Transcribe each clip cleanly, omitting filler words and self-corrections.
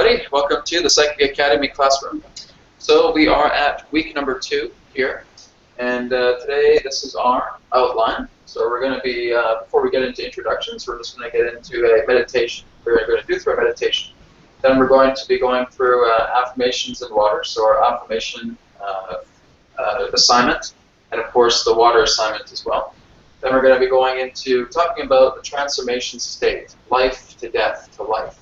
everybody. Welcome to the Psychic Academy classroom. So we are at week number 2 here, and today this is our outline. So we're going to be, before we get into introductions, we're just going to get into a meditation. We're going to do through a meditation. Then we're going to be going through affirmations and water, so our affirmation assignment, and of course the water assignment as well. Then we're going to be going into talking about the transformation state, life to death to life.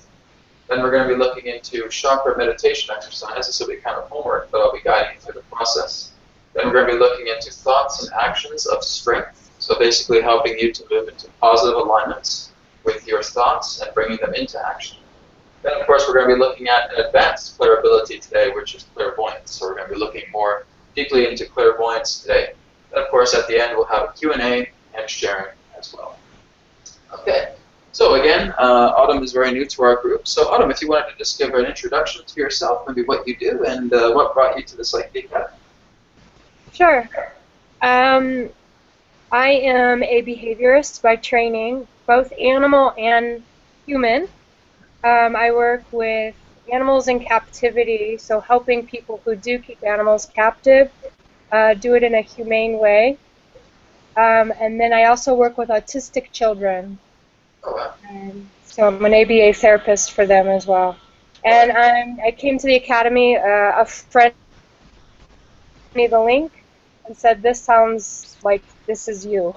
Then we're going to be looking into chakra meditation exercises. This will be kind of homework, but I'll be guiding you through the process. Then we're going to be looking into thoughts and actions of strength, so basically helping you to move into positive alignments with your thoughts and bringing them into action. Then, of course, we're going to be looking at an advanced clairability today, which is clairvoyance. So we're going to be looking more deeply into clairvoyance today. Then, of course, at the end, we'll have a Q&A and sharing as well. Okay. So again, Autumn is very new to our group. So Autumn, if you wanted to just give an introduction to yourself, maybe what you do and what brought you to the Psychic Academy. Sure. I am a behaviorist by training, both animal and human. I work with animals in captivity, so helping people who do keep animals captive do it in a humane way. And then I also work with autistic children. And so I'm an ABA therapist for them as well. And I came to the Academy, a friend gave me the link and said, this sounds like this is you.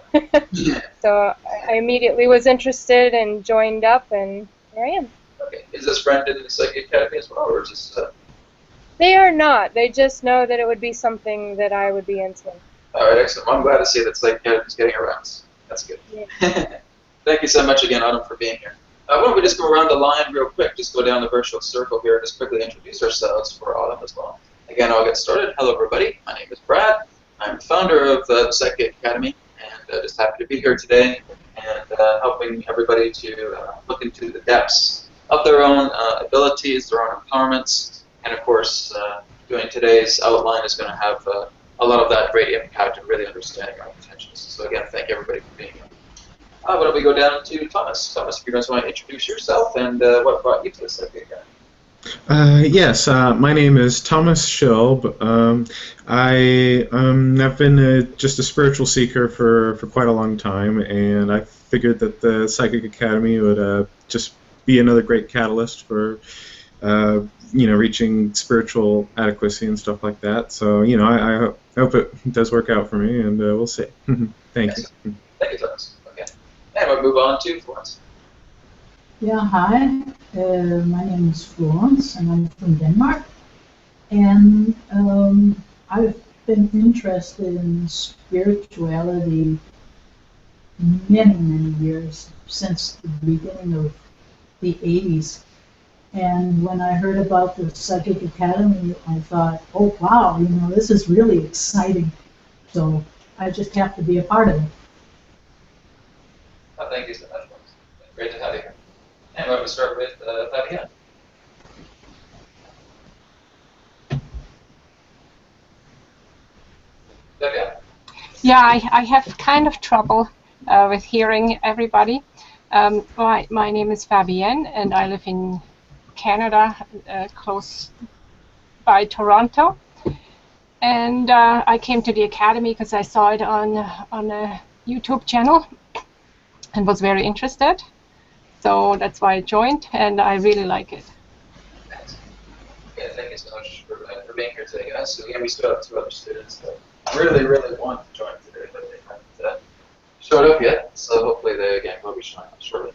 So I immediately was interested and joined up, and here I am. Okay. Is this friend in the Psychic Academy as well, or is this... They are not. They just know that it would be something that I would be into. All right, excellent. Well, I'm glad to see that Psychic Academy is getting around. That's good. Yeah. Thank you so much again, Autumn, for being here. Why don't we just go around the line real quick, just go down the virtual circle here, and just quickly introduce ourselves for Autumn as well. Again, I'll get started. Hello, everybody. My name is Brad. I'm the founder of the Psychic Academy, and just happy to be here today and helping everybody to look into the depths of their own abilities, their own empowerments, and of course, doing today's outline is going to have a lot of that great impact and really understanding our potentials. So again, thank everybody for being here. Why don't we go down to Thomas? Thomas, if you guys want to introduce yourself and what brought you to the Psychic Academy. Yes, my name is Thomas Schilb. I've been just a spiritual seeker for quite a long time, and I figured that the Psychic Academy would just be another great catalyst for reaching spiritual adequacy and stuff like that. So I hope it does work out for me, and we'll see. Thank you. Thank you, Thomas. And we'll move on to Florence. Yeah, hi. My name is Florence, and I'm from Denmark. And I've been interested in spirituality many, many years, since the beginning of the 80s. And when I heard about the Psychic Academy, I thought, oh, wow, this is really exciting. So I just have to be a part of it. Oh, thank you so much, Florence. Great to have you here. And we're going to start with Fabienne. Fabienne. Yeah, I have kind of trouble with hearing everybody. My name is Fabienne, and I live in Canada, close by Toronto. And I came to the Academy because I saw it on a YouTube channel and was very interested. So that's why I joined, and I really like it. Thanks. Okay, thank you so much for being here today, guys. So again, we still have 2 other students that really, really want to join today, but they haven't showed up yet. So hopefully they, again, will be showing up shortly.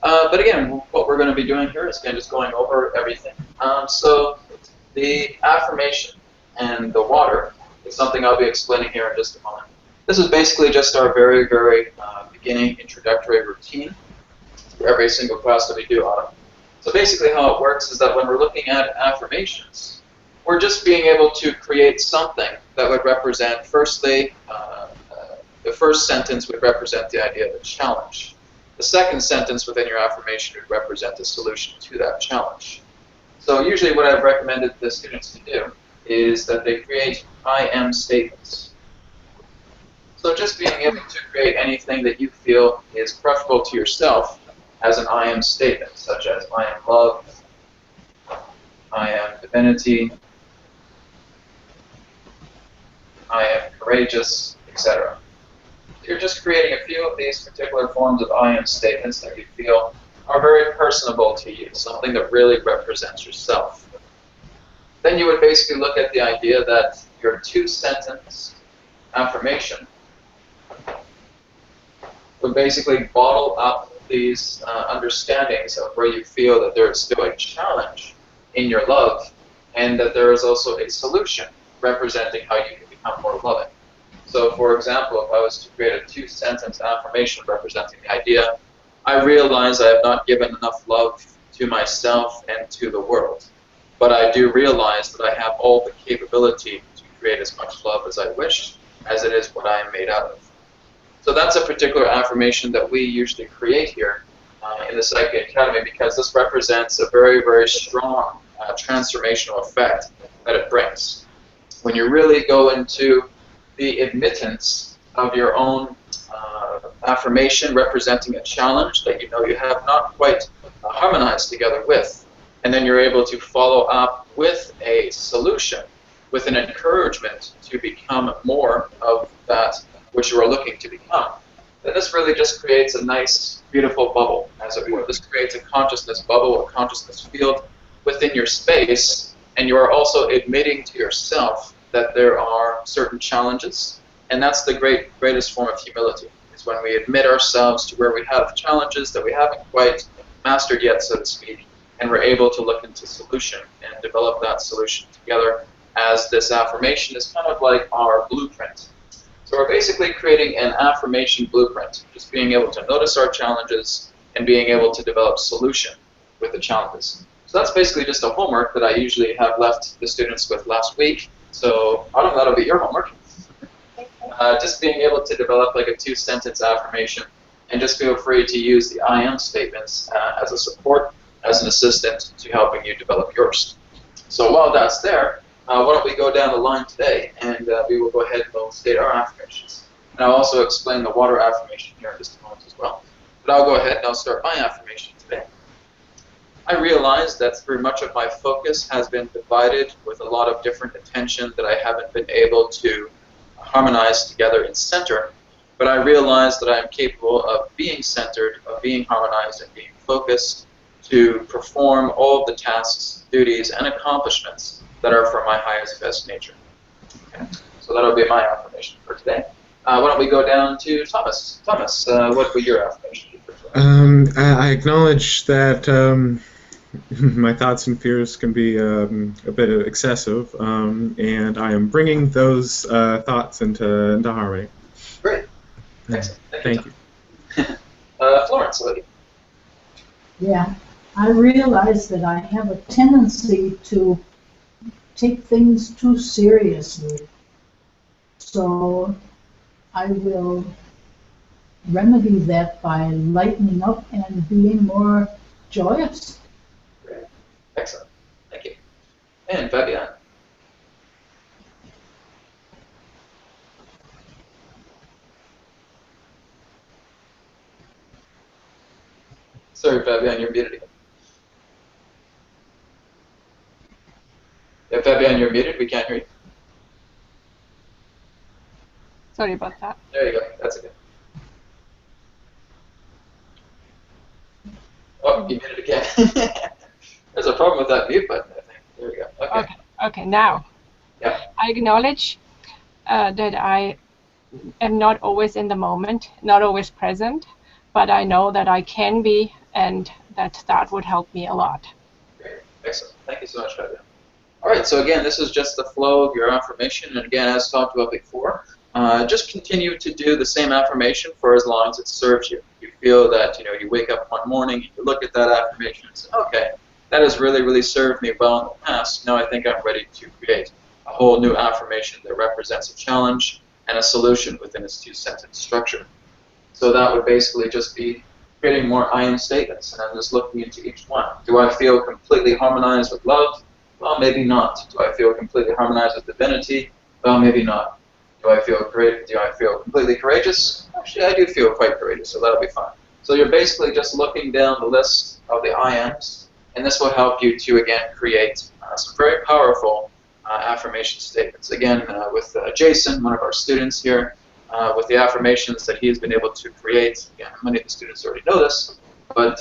But again, what we're going to be doing here is again just going over everything. So the affirmation and the water is something I'll be explaining here in just a moment. This is basically just our very, very beginning introductory routine for every single class that we do, Autumn. So basically how it works is that when we're looking at affirmations, we're just being able to create something that would represent, firstly, the first sentence would represent the idea of a challenge. The second sentence within your affirmation would represent a solution to that challenge. So usually what I've recommended the students to do is that they create I am statements. So just being able to create anything that you feel is preferable to yourself as an I am statement, such as I am loved, I am divinity, I am courageous, etc. You're just creating a few of these particular forms of I am statements that you feel are very personable to you, something that really represents yourself. Then you would basically look at the idea that your two-sentence affirmation would basically bottle up these understandings of where you feel that there is still a challenge in your love, and that there is also a solution representing how you can become more loving. So, for example, if I was to create a two-sentence affirmation representing the idea, I realize I have not given enough love to myself and to the world, but I do realize that I have all the capability to create as much love as I wish, as it is what I am made out of. So that's a particular affirmation that we usually create here in the Psychic Academy, because this represents a very, very strong transformational effect that it brings. When you really go into the admittance of your own affirmation representing a challenge that you know you have not quite harmonized together with, and then you're able to follow up with a solution, with an encouragement to become more of that which you are looking to become, then this really just creates a nice, beautiful bubble, as it were. This creates a consciousness bubble, a consciousness field within your space, and you are also admitting to yourself that there are certain challenges, and that's the greatest form of humility, is when we admit ourselves to where we have challenges that we haven't quite mastered yet, so to speak, and we're able to look into solution and develop that solution together, as this affirmation is kind of like our blueprint. So we're basically creating an affirmation blueprint, just being able to notice our challenges and being able to develop solution with the challenges. So that's basically just a homework that I usually have left the students with last week. So Autumn, that'll be your homework. Just being able to develop like a two-sentence affirmation, and just feel free to use the I am statements as a support, as an assistant to helping you develop yours. So while that's there, why don't we go down the line today, and we will go ahead and we'll state our affirmations. And I'll also explain the water affirmation here in just a moment as well. But I'll go ahead and I'll start my affirmation today. I realize that through much of my focus has been divided with a lot of different attention that I haven't been able to harmonize together and center, but I realize that I am capable of being centered, of being harmonized, and being focused to perform all of the tasks, duties, and accomplishments that are for my highest, best nature. Okay. So that'll be my affirmation for today. Why don't we go down to Thomas? Thomas, what would your affirmation be for today? I acknowledge that my thoughts and fears can be a bit excessive, and I am bringing those thoughts into harmony. Great. Excellent. Thank you. Florence, what do you? Yeah, I realize that I have a tendency to take things too seriously. So I will remedy that by lightening up and being more joyous. Great. Excellent. Thank you. And Fabienne. Sorry, Fabienne, you're muted again. Yeah, Fabienne, you're muted. We can't hear you. Sorry about that. There you go. That's okay. Oh, you muted again. There's a problem with that mute button, I think. There we go. Okay. Okay, now. Yeah. I acknowledge that I am not always in the moment, not always present, but I know that I can be, and that would help me a lot. Great. Excellent. Thank you so much, Fabienne. All right, so again, this is just the flow of your affirmation, and again, as talked about before, just continue to do the same affirmation for as long as it serves you. You feel that, you wake up one morning, and you look at that affirmation and say, okay, that has really, really served me well in the past. Now I think I'm ready to create a whole new affirmation that represents a challenge and a solution within its two-sentence structure. So that would basically just be creating more I am statements, and I'm just looking into each one. Do I feel completely harmonized with love? Well, maybe not. Do I feel completely harmonized with divinity? Well, maybe not. Do I feel great? Do I feel completely courageous? Actually, I do feel quite courageous, so that'll be fine. So you're basically just looking down the list of the I ams, and this will help you to, again, create some very powerful affirmation statements. Again, with Jason, one of our students here, with the affirmations that he has been able to create. Again, many of the students already know this, but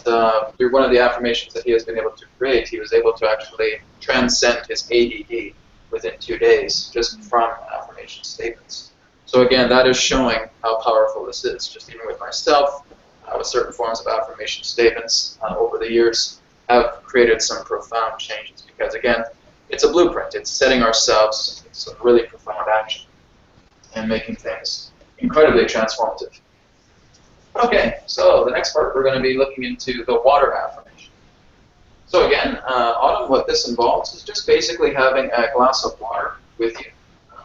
through one of the affirmations that he has been able to create, he was able to actually transcend his ADD within 2 days just from affirmation statements. So again, that is showing how powerful this is. Just even with myself, with certain forms of affirmation statements over the years, have created some profound changes because, again, it's a blueprint. It's setting ourselves some really profound action and making things incredibly transformative. Okay, so the next part, we're going to be looking into the water affirmation. So again, Autumn, what this involves is just basically having a glass of water with you.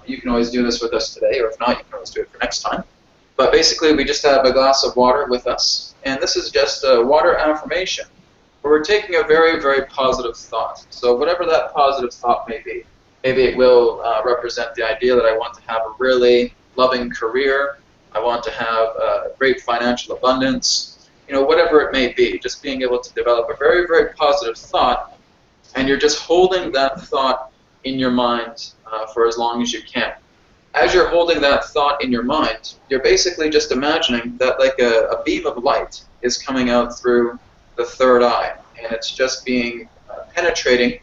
You can always do this with us today, or if not, you can always do it for next time. But basically, we just have a glass of water with us, and this is just a water affirmation, where we're taking a very, very positive thought. So whatever that positive thought may be, maybe it will represent the idea that I want to have a really loving career, I want to have great financial abundance, you know, whatever it may be, just being able to develop a very, very positive thought, and you're just holding that thought in your mind for as long as you can. As you're holding that thought in your mind, you're basically just imagining that like a beam of light is coming out through the third eye, and it's just being penetrating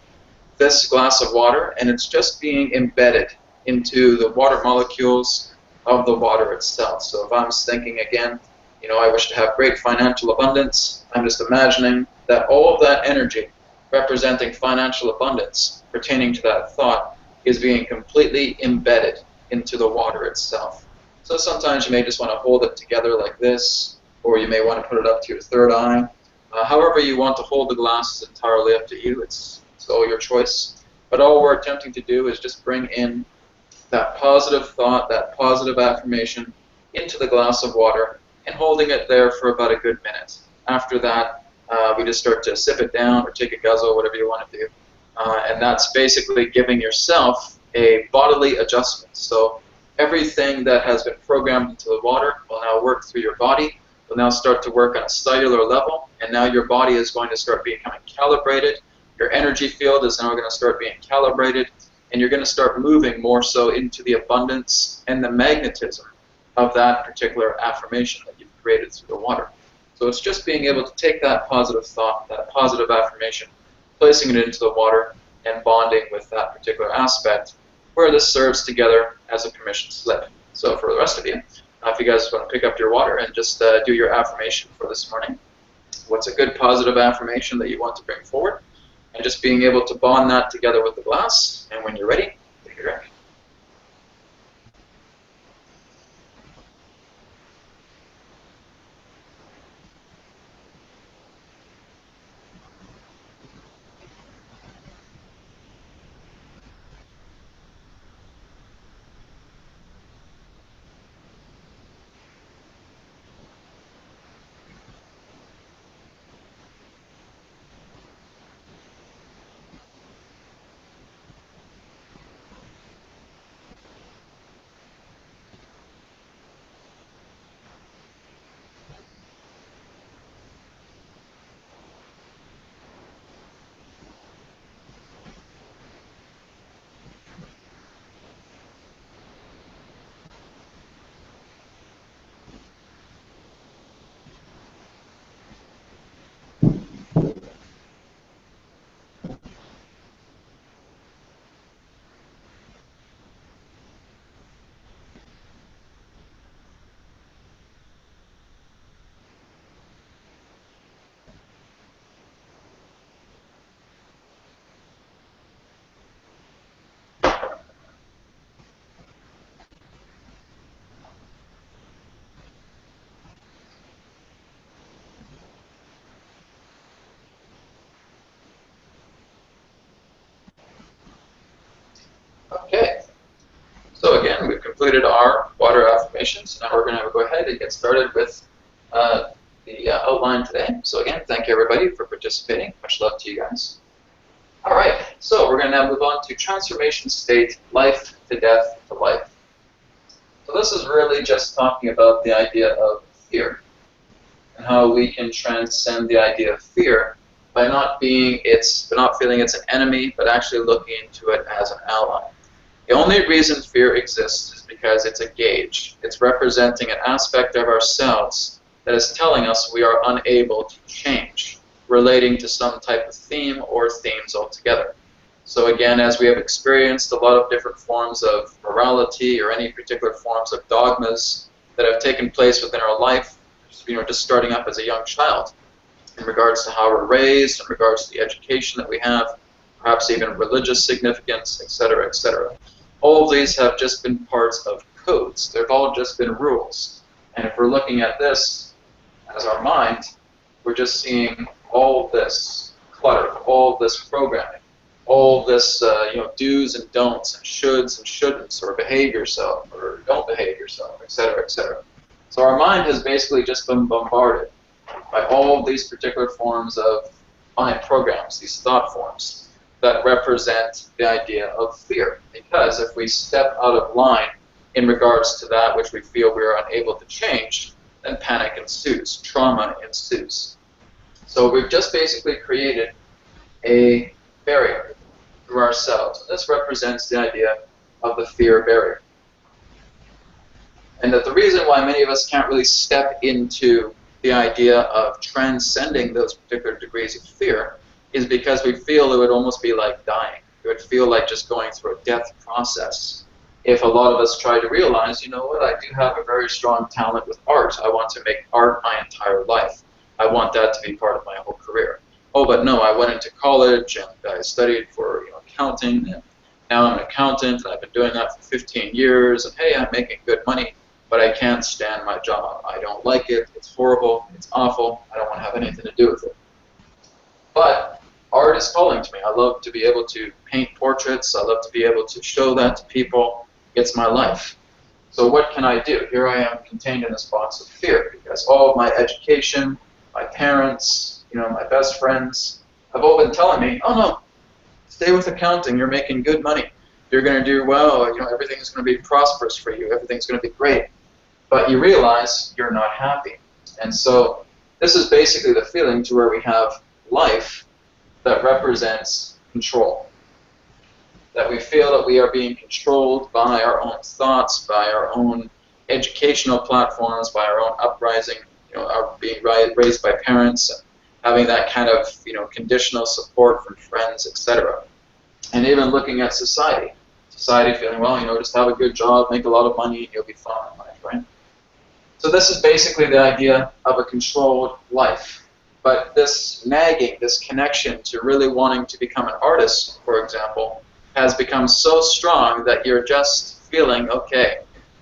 this glass of water, and it's just being embedded into the water molecules of the water itself. So if I'm thinking again, you know, I wish to have great financial abundance, I'm just imagining that all of that energy representing financial abundance pertaining to that thought is being completely embedded into the water itself. So sometimes you may just want to hold it together like this, or you may want to put it up to your third eye. However you want to hold the glass is entirely up to you. It's all your choice. But all we're attempting to do is just bring in that positive thought, that positive affirmation into the glass of water and holding it there for about a good minute. After that, we just start to sip it down or take a guzzle, whatever you want to do. And that's basically giving yourself a bodily adjustment. So everything that has been programmed into the water will now work through your body, will now start to work on a cellular level, and now your body is going to start becoming calibrated. Your energy field is now going to start being calibrated, and you're going to start moving more so into the abundance and the magnetism of that particular affirmation that you've created through the water. So it's just being able to take that positive thought, that positive affirmation, placing it into the water, and bonding with that particular aspect, where this serves together as a permission slip. So for the rest of you, if you guys want to pick up your water and just do your affirmation for this morning, what's a good positive affirmation that you want to bring forward, and just being able to bond that together with the glass, and when you're ready, take a drink. Okay, so again, we've completed our water affirmations. Now we're going to go ahead and get started with the outline today. So again, thank you everybody for participating. Much love to you guys. All right, so we're going to now move on to transformation state, life to death to life. So this is really just talking about the idea of fear and how we can transcend the idea of fear by not feeling it's an enemy, but actually looking into it as an ally. The only reason fear exists is because it's a gauge. It's representing an aspect of ourselves that is telling us we are unable to change, relating to some type of theme or themes altogether. So again, as we have experienced a lot of different forms of morality or any particular forms of dogmas that have taken place within our life, just starting up as a young child, in regards to how we're raised, in regards to the education that we have, perhaps even religious significance, etc., etc. All of these have just been parts of codes. They've all just been rules. And if we're looking at this as our mind, we're just seeing all this clutter, all this programming, all this do's and don'ts and shoulds and shouldn'ts, or behave yourself or don't behave yourself, etc., etc. So our mind has basically just been bombarded by all these particular forms of mind programs, these thought forms that represent the idea of fear. Because if we step out of line in regards to that which we feel we are unable to change, then panic ensues, trauma ensues. So we've just basically created a barrier through ourselves. This represents the idea of the fear barrier. And that the reason why many of us can't really step into the idea of transcending those particular degrees of fear is because we feel it would almost be like dying. It would feel like just going through a death process. If a lot of us try to realize, you know what, I do have a very strong talent with art. I want to make art my entire life. I want that to be part of my whole career. Oh, but no, I went into college and I studied for accounting, and now I'm an accountant, and I've been doing that for 15 years, and hey, I'm making good money, but I can't stand my job. I don't like it. It's horrible. It's awful. I don't want to have anything to do with it. But art is calling to me. I love to be able to paint portraits. I love to be able to show that to people. It's my life. So what can I do? Here I am contained in this box of fear because all of my education, my parents, my best friends have all been telling me, oh no, stay with accounting. You're making good money. You're going to do well. Everything's going to be prosperous for you. Everything's going to be great. But you realize you're not happy. And so this is basically the feeling to where we have life that represents control. That we feel that we are being controlled by our own thoughts, by our own educational platforms, by our own uprising, our being raised by parents, and having that kind of conditional support from friends, etc. And even looking at society. Society feeling, well, just have a good job, make a lot of money, and you'll be fine in life, right? So this is basically the idea of a controlled life. But this nagging, this connection to really wanting to become an artist, for example, has become so strong that you're just feeling, okay,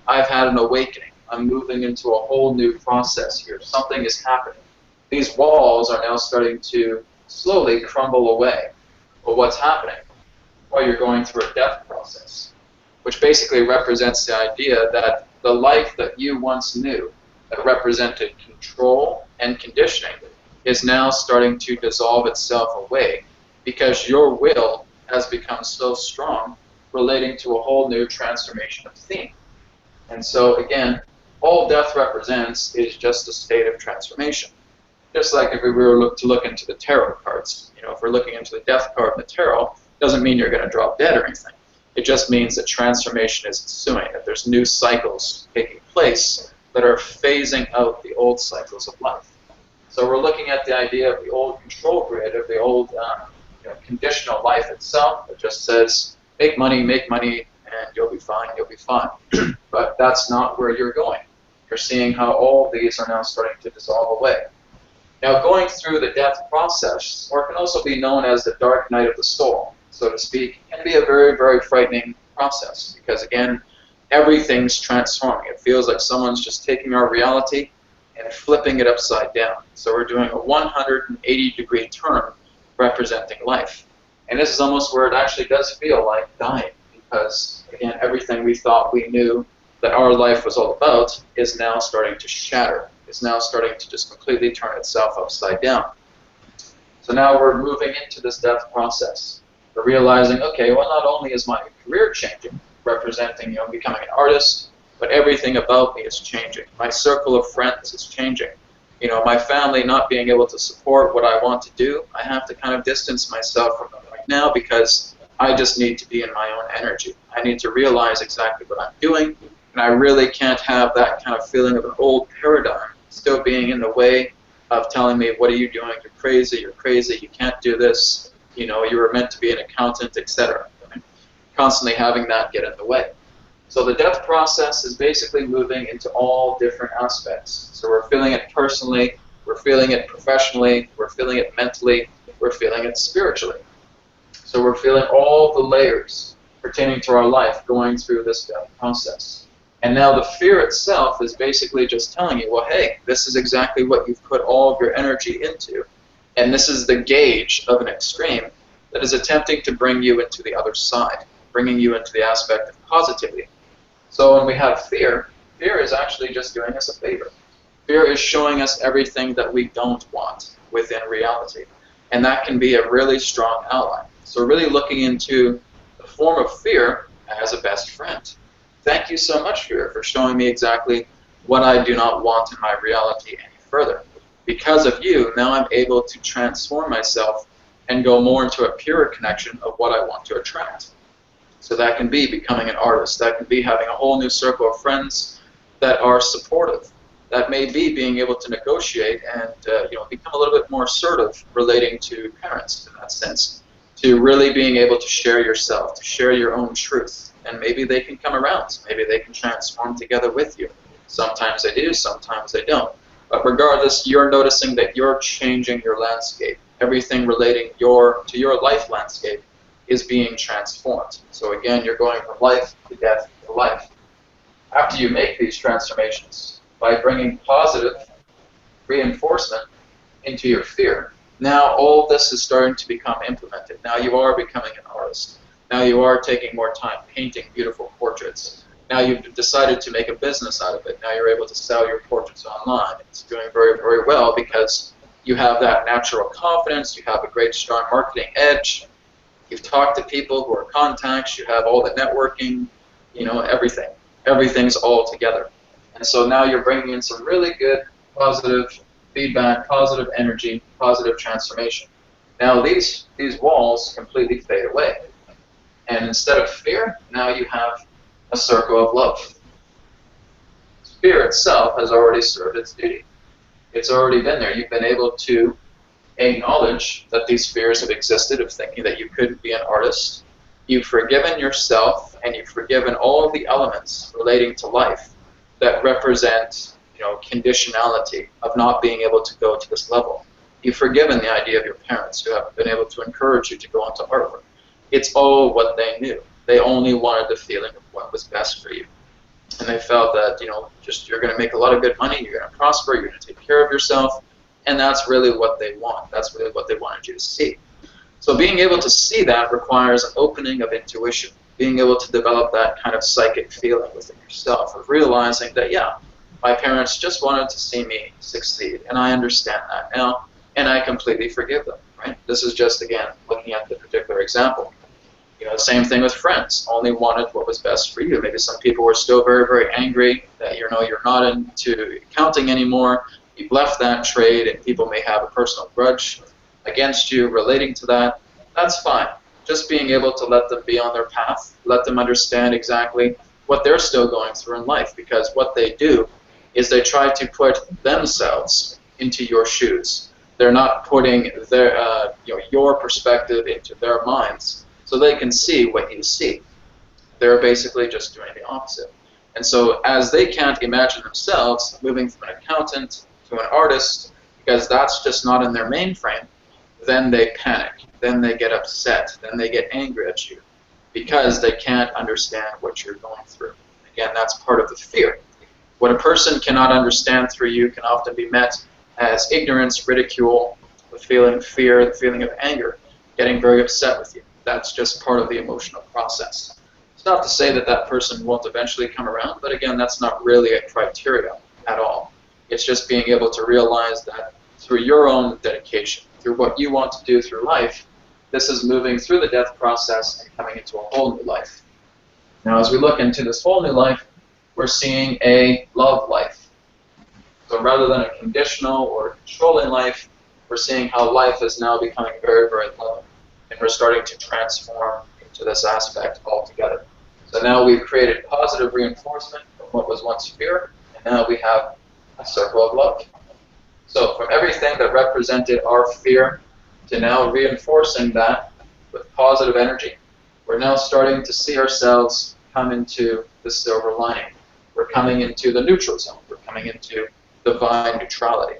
I've had an awakening. I'm moving into a whole new process here. Something is happening. These walls are now starting to slowly crumble away. Well, what's happening? Well, you're going through a death process, which basically represents the idea that the life that you once knew that represented control and conditioning is now starting to dissolve itself away because your will has become so strong relating to a whole new transformation of theme. And so again, all death represents is just a state of transformation. Just like if we were to look into the tarot cards, if we're looking into the death card in the tarot, it doesn't mean you're going to drop dead or anything. It just means that transformation is ensuing, that there's new cycles taking place that are phasing out the old cycles of life. So we're looking at the idea of the old control grid, of the old conditional life itself that just says, make money, and you'll be fine, you'll be fine. But that's not where you're going. You're seeing how all these are now starting to dissolve away. Now, going through the death process, or it can also be known as the dark night of the soul, so to speak, can be a very, very frightening process because, again, everything's transforming. It feels like someone's just taking our reality and flipping it upside down. So we're doing a 180-degree turn representing life. And this is almost where it actually does feel like dying because, again, everything we thought we knew that our life was all about is now starting to shatter. It's now starting to just completely turn itself upside down. So now we're moving into this death process. We're realizing, okay, well, not only is my career changing, representing, becoming an artist, but everything about me is changing. My circle of friends is changing. You know, my family not being able to support what I want to do, I have to kind of distance myself from them right now because I just need to be in my own energy. I need to realize exactly what I'm doing, and I really can't have that kind of feeling of an old paradigm still being in the way of telling me, what are you doing? You're crazy, you can't do this, you know, you were meant to be an accountant, etc. Right? Constantly having that get in the way. So the death process is basically moving into all different aspects. So we're feeling it personally, we're feeling it professionally, we're feeling it mentally, we're feeling it spiritually. So we're feeling all the layers pertaining to our life going through this death process. And now the fear itself is basically just telling you, well, hey, this is exactly what you've put all of your energy into. And this is the gauge of an extreme that is attempting to bring you into the other side, bringing you into the aspect of positivity. So when we have fear, fear is actually just doing us a favor. Fear is showing us everything that we don't want within reality. And that can be a really strong ally. So really looking into the form of fear as a best friend. Thank you so much, fear, for showing me exactly what I do not want in my reality any further. Because of you, now I'm able to transform myself and go more into a pure connection of what I want to attract. So that can be becoming an artist. That can be having a whole new circle of friends that are supportive. That may be being able to negotiate and become a little bit more assertive relating to parents in that sense. To really being able to share yourself, to share your own truth. And maybe they can come around. Maybe they can transform together with you. Sometimes they do, sometimes they don't. But regardless, you're noticing that you're changing your landscape. Everything relating to your life landscape is being transformed. So again, you're going from life to death to life. After you make these transformations, by bringing positive reinforcement into your fear, now all this is starting to become implemented. Now you are becoming an artist. Now you are taking more time painting beautiful portraits. Now you've decided to make a business out of it. Now you're able to sell your portraits online. It's doing very, very well because you have that natural confidence. You have a great, strong marketing edge. You've talked to people who are contacts. You have all the networking, everything. Everything's all together. And so now you're bringing in some really good, positive feedback, positive energy, positive transformation. Now these walls completely fade away. And instead of fear, now you have a circle of love. Fear itself has already served its duty. It's already been there. You've been able to acknowledge that these fears have existed of thinking that you couldn't be an artist. You've forgiven yourself, and you've forgiven all of the elements relating to life that represent, conditionality of not being able to go to this level. You've forgiven the idea of your parents who haven't been able to encourage you to go into artwork. It's all what they knew. They only wanted the feeling of what was best for you. And they felt that, you're going to make a lot of good money, you're going to prosper, you're going to take care of yourself, and that's really what they want. That's really what they wanted you to see. So being able to see that requires an opening of intuition, being able to develop that kind of psychic feeling within yourself of realizing that, yeah, my parents just wanted to see me succeed, and I understand that now, and I completely forgive them, right? This is just, again, looking at the particular example. Same thing with friends, only wanted what was best for you. Maybe some people were still very, very angry that, you're not into accounting anymore. You've left that trade, and people may have a personal grudge against you relating to that. That's fine. Just being able to let them be on their path, let them understand exactly what they're still going through in life, because what they do is they try to put themselves into your shoes. They're not putting their, your perspective into their minds so they can see what you see. They're basically just doing the opposite. And so as they can't imagine themselves moving from an accountant to an artist, because that's just not in their mainframe, then they panic, then they get upset, then they get angry at you, because they can't understand what you're going through. Again, that's part of the fear. What a person cannot understand through you can often be met as ignorance, ridicule, the feeling of fear, the feeling of anger, getting very upset with you. That's just part of the emotional process. It's not to say that that person won't eventually come around, but again, that's not really a criteria at all. It's just being able to realize that through your own dedication, through what you want to do through life, this is moving through the death process and coming into a whole new life. Now, as we look into this whole new life, we're seeing a love life. So rather than a conditional or controlling life, we're seeing how life is now becoming very, very loving. And we're starting to transform into this aspect altogether. So now we've created positive reinforcement from what was once fear, and now we have a circle of love. So from everything that represented our fear to now reinforcing that with positive energy, we're now starting to see ourselves come into the silver lining. We're coming into the neutral zone. We're coming into divine neutrality,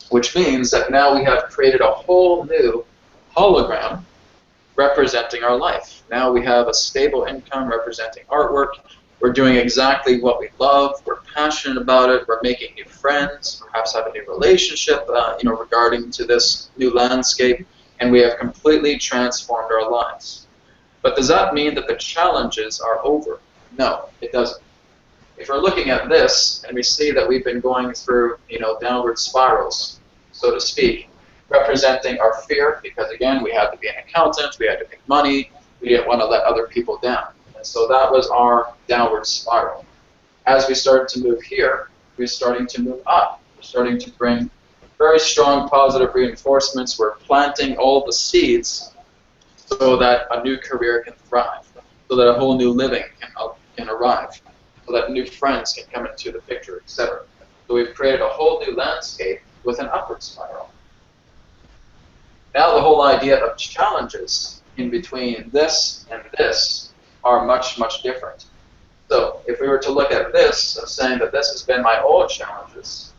which means that now we have created a whole new hologram representing our life. Now we have a stable income representing artwork. We're doing exactly what we love. We're passionate about it. We're making new friends, perhaps have a new relationship, regarding to this new landscape, and we have completely transformed our lives. But does that mean that the challenges are over? No, it doesn't. If we're looking at this and we see that we've been going through, downward spirals, so to speak, representing our fear, because again, we had to be an accountant, we had to make money, we didn't want to let other people down. And so that was our downward spiral. As we started to move here, we're starting to move up. We're starting to bring very strong positive reinforcements. We're planting all the seeds so that a new career can thrive, so that a whole new living can arrive, so that new friends can come into the picture, etc. So we've created a whole new landscape with an upward spiral. Now the whole idea of challenges in between this and this are much, much different. So if we were to look at this, of saying that this has been my old challenges,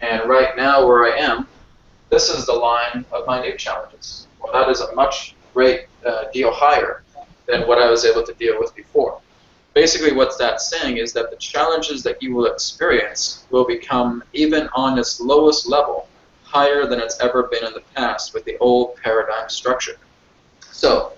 and right now where I am, this is the line of my new challenges. Well, that is a much great deal higher than what I was able to deal with before. Basically what that's saying is that the challenges that you will experience will become, even on its lowest level, higher than it's ever been in the past with the old paradigm structure. So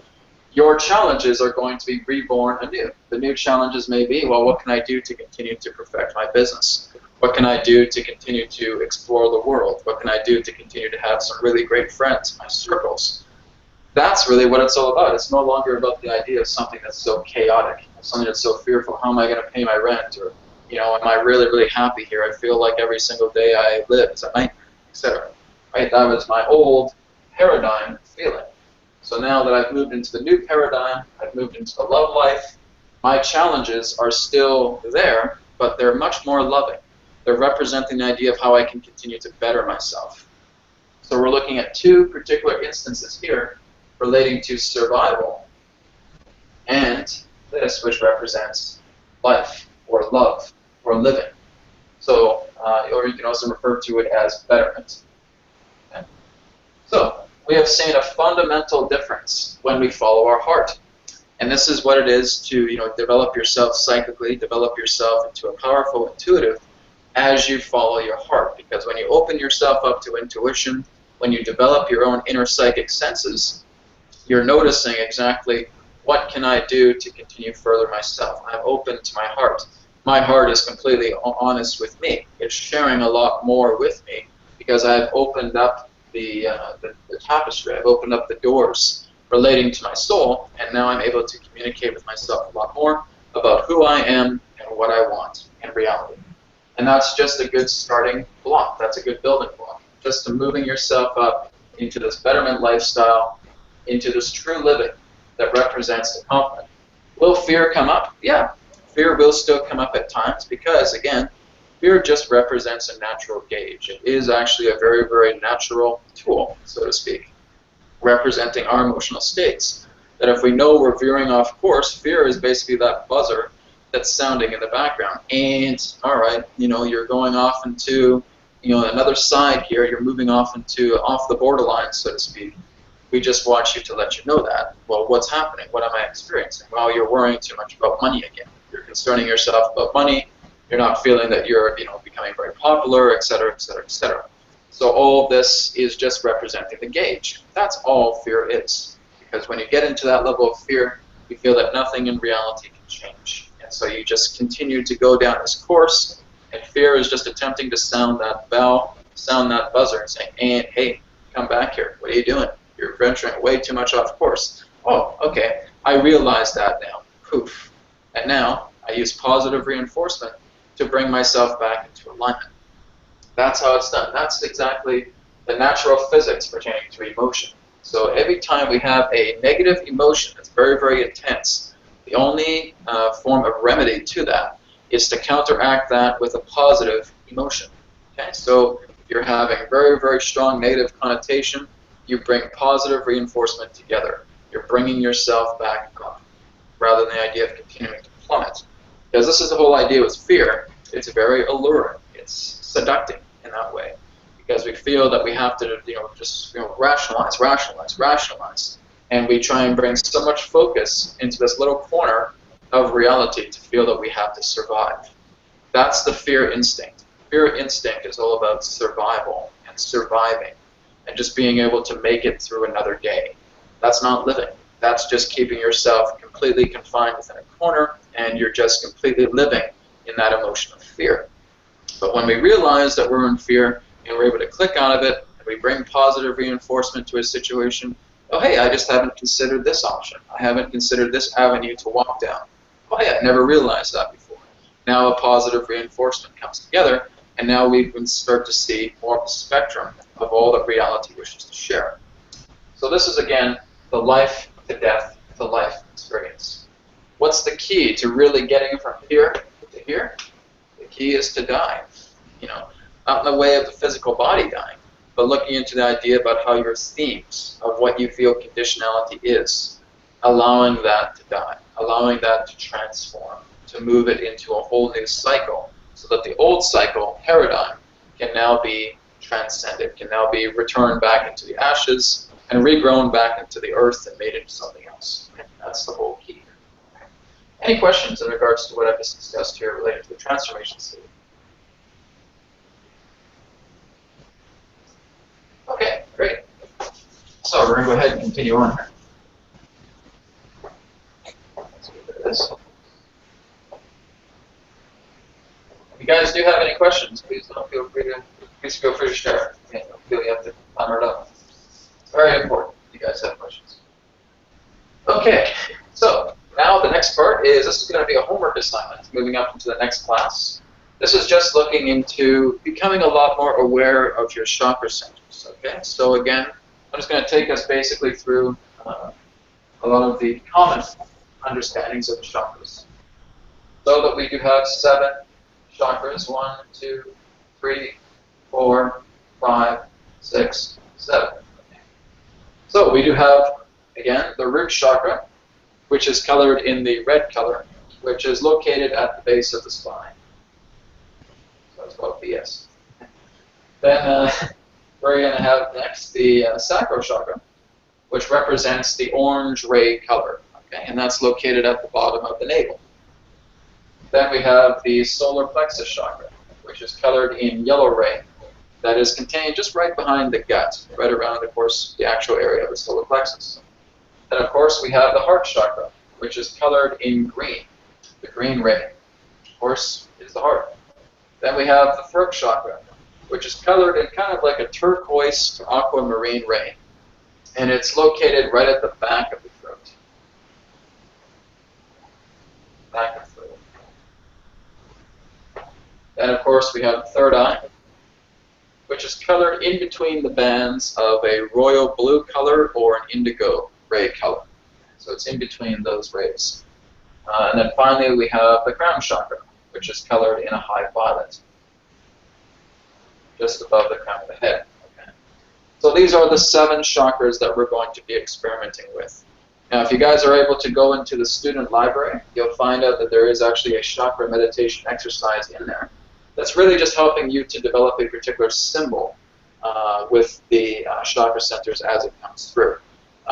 your challenges are going to be reborn anew. The new challenges may be, well, what can I do to continue to perfect my business? What can I do to continue to explore the world? What can I do to continue to have some really great friends in my circles? That's really what it's all about. It's no longer about the idea of something that's so chaotic, something that's so fearful. How am I going to pay my rent? Or, am I really, really happy here? I feel like every single day I live is a nightmare, etc. Right? That was my old paradigm feeling. So now that I've moved into the new paradigm, I've moved into the love life, my challenges are still there, but they're much more loving. They're representing the idea of how I can continue to better myself. So we're looking at two particular instances here relating to survival, and this, which represents life, or love, or living. So, or you can also refer to it as betterment. Okay? So, we have seen a fundamental difference when we follow our heart. And this is what it is to, develop yourself psychically, develop yourself into a powerful intuitive as you follow your heart. Because when you open yourself up to intuition, when you develop your own inner psychic senses, you're noticing exactly what can I do to continue further myself. I'm open to my heart. My heart is completely honest with me. It's sharing a lot more with me because I've opened up the tapestry. I've opened up the doors relating to my soul, and now I'm able to communicate with myself a lot more about who I am and what I want in reality. And that's just a good starting block. That's a good building block. Just to moving yourself up into this betterment lifestyle, into this true living that represents the confidence. Will fear come up? Yeah, fear will still come up at times because, again, fear just represents a natural gauge. It is actually a very, very natural tool, so to speak, representing our emotional states. That if we know we're veering off course, fear is basically that buzzer that's sounding in the background. And, all right, you're going off into, another side here. You're moving off the borderline, so to speak. We just want you to let you know that. Well, what's happening? What am I experiencing? Well, you're worrying too much about money again. You're concerning yourself about money. You're not feeling that you're, becoming very popular, etc., etc., etc. So all of this is just representing the gauge. That's all fear is. Because when you get into that level of fear, you feel that nothing in reality can change. And so you just continue to go down this course, and fear is just attempting to sound that bell, sound that buzzer, and saying, hey, come back here. What are you doing? You're venturing way too much off course. Oh, okay, I realize that now. Poof. And now I use positive reinforcement to bring myself back into alignment. That's how it's done. That's exactly the natural physics pertaining to emotion. So every time we have a negative emotion that's very, very intense, the only form of remedy to that is to counteract that with a positive emotion. Okay? So if you're having very, very strong negative connotation, you bring positive reinforcement together. You're bringing yourself back up, rather than the idea of continuing to plummet. Because this is the whole idea with fear. It's very alluring. It's seductive in that way. Because we feel that we have to, just rationalize. And we try and bring so much focus into this little corner of reality to feel that we have to survive. That's the fear instinct. Fear instinct is all about survival and surviving and just being able to make it through another day. That's not living. That's just keeping yourself completely confined within a corner, and you're just completely living in that emotion of fear. But when we realize that we're in fear and we're able to click out of it, and we bring positive reinforcement to a situation, oh, hey, I just haven't considered this option. I haven't considered this avenue to walk down. Oh, hey, I never realized that before. Now a positive reinforcement comes together, and now we can start to see more of the spectrum of all that reality wishes to share. So this is, again, the life to death to life experience. What's the key to really getting from here to here? The key is to die. Not in the way of the physical body dying, but looking into the idea about how your themes of what you feel conditionality is, allowing that to die, allowing that to transform, to move it into a whole new cycle, so that the old cycle paradigm can now be transcended, can now be returned back into the ashes and regrown back into the earth and made into something else. And that's the whole key. Any questions in regards to what I've just discussed here related to the transformation state? Okay, great. So we're going to go ahead and continue on here. Let's get rid of this. If you guys do have any questions, please feel free to share. Don't feel you have to hammer it up. It's very important if you guys have questions. Okay, so now the next part is, this is going to be a homework assignment, moving up into the next class. This is just looking into becoming a lot more aware of your chakra centers. Okay, so again, I'm just going to take us basically through a lot of the common understandings of the chakras. So that we do have 7 chakras, 1, 2, 3, 4, 5, 6, 7. So we do have, again, the root chakra, which is colored in the red color, which is located at the base of the spine. So it's called BS. Then we're going to have next the sacral chakra, which represents the orange ray color, okay, and that's located at the bottom of the navel. Then we have the solar plexus chakra, which is colored in yellow ray, that is contained just right behind the gut, right around, of course, the actual area of the solar plexus. Then, of course, we have the heart chakra, which is colored in green, the green ray, of course, is the heart. Then we have the throat chakra, which is colored in kind of like a turquoise to aquamarine ray, and it's located right at the back of the throat. Back of the throat. Then, of course, we have the third eye, which is colored in between the bands of a royal blue color or an indigo ray color. So it's in between those rays. And then finally, we have the crown chakra, which is colored in a high violet, just above the crown of the head. Okay. So these are the 7 chakras that we're going to be experimenting with. Now, if you guys are able to go into the student library, you'll find out that there is actually a chakra meditation exercise in there that's really just helping you to develop a particular symbol with the chakra centers as it comes through.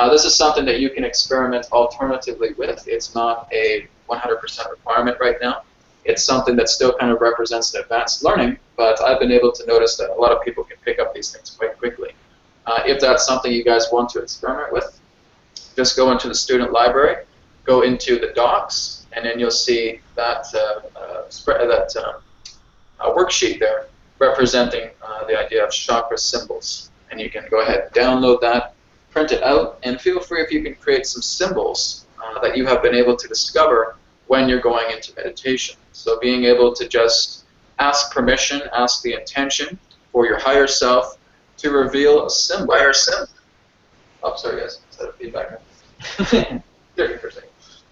This is something that you can experiment alternatively with. It's not a 100% requirement right now. It's something that still kind of represents an advanced learning, but I've been able to notice that a lot of people can pick up these things quite quickly. If that's something you guys want to experiment with, just go into the student library, go into the docs, and then you'll see that worksheet there representing the idea of chakra symbols. And you can go ahead and download that, print it out, and feel free if you can create some symbols that you have been able to discover when you're going into meditation. So being able to just ask permission, ask the intention or your higher self to reveal a symbol. Oh, sorry guys, instead of feedback.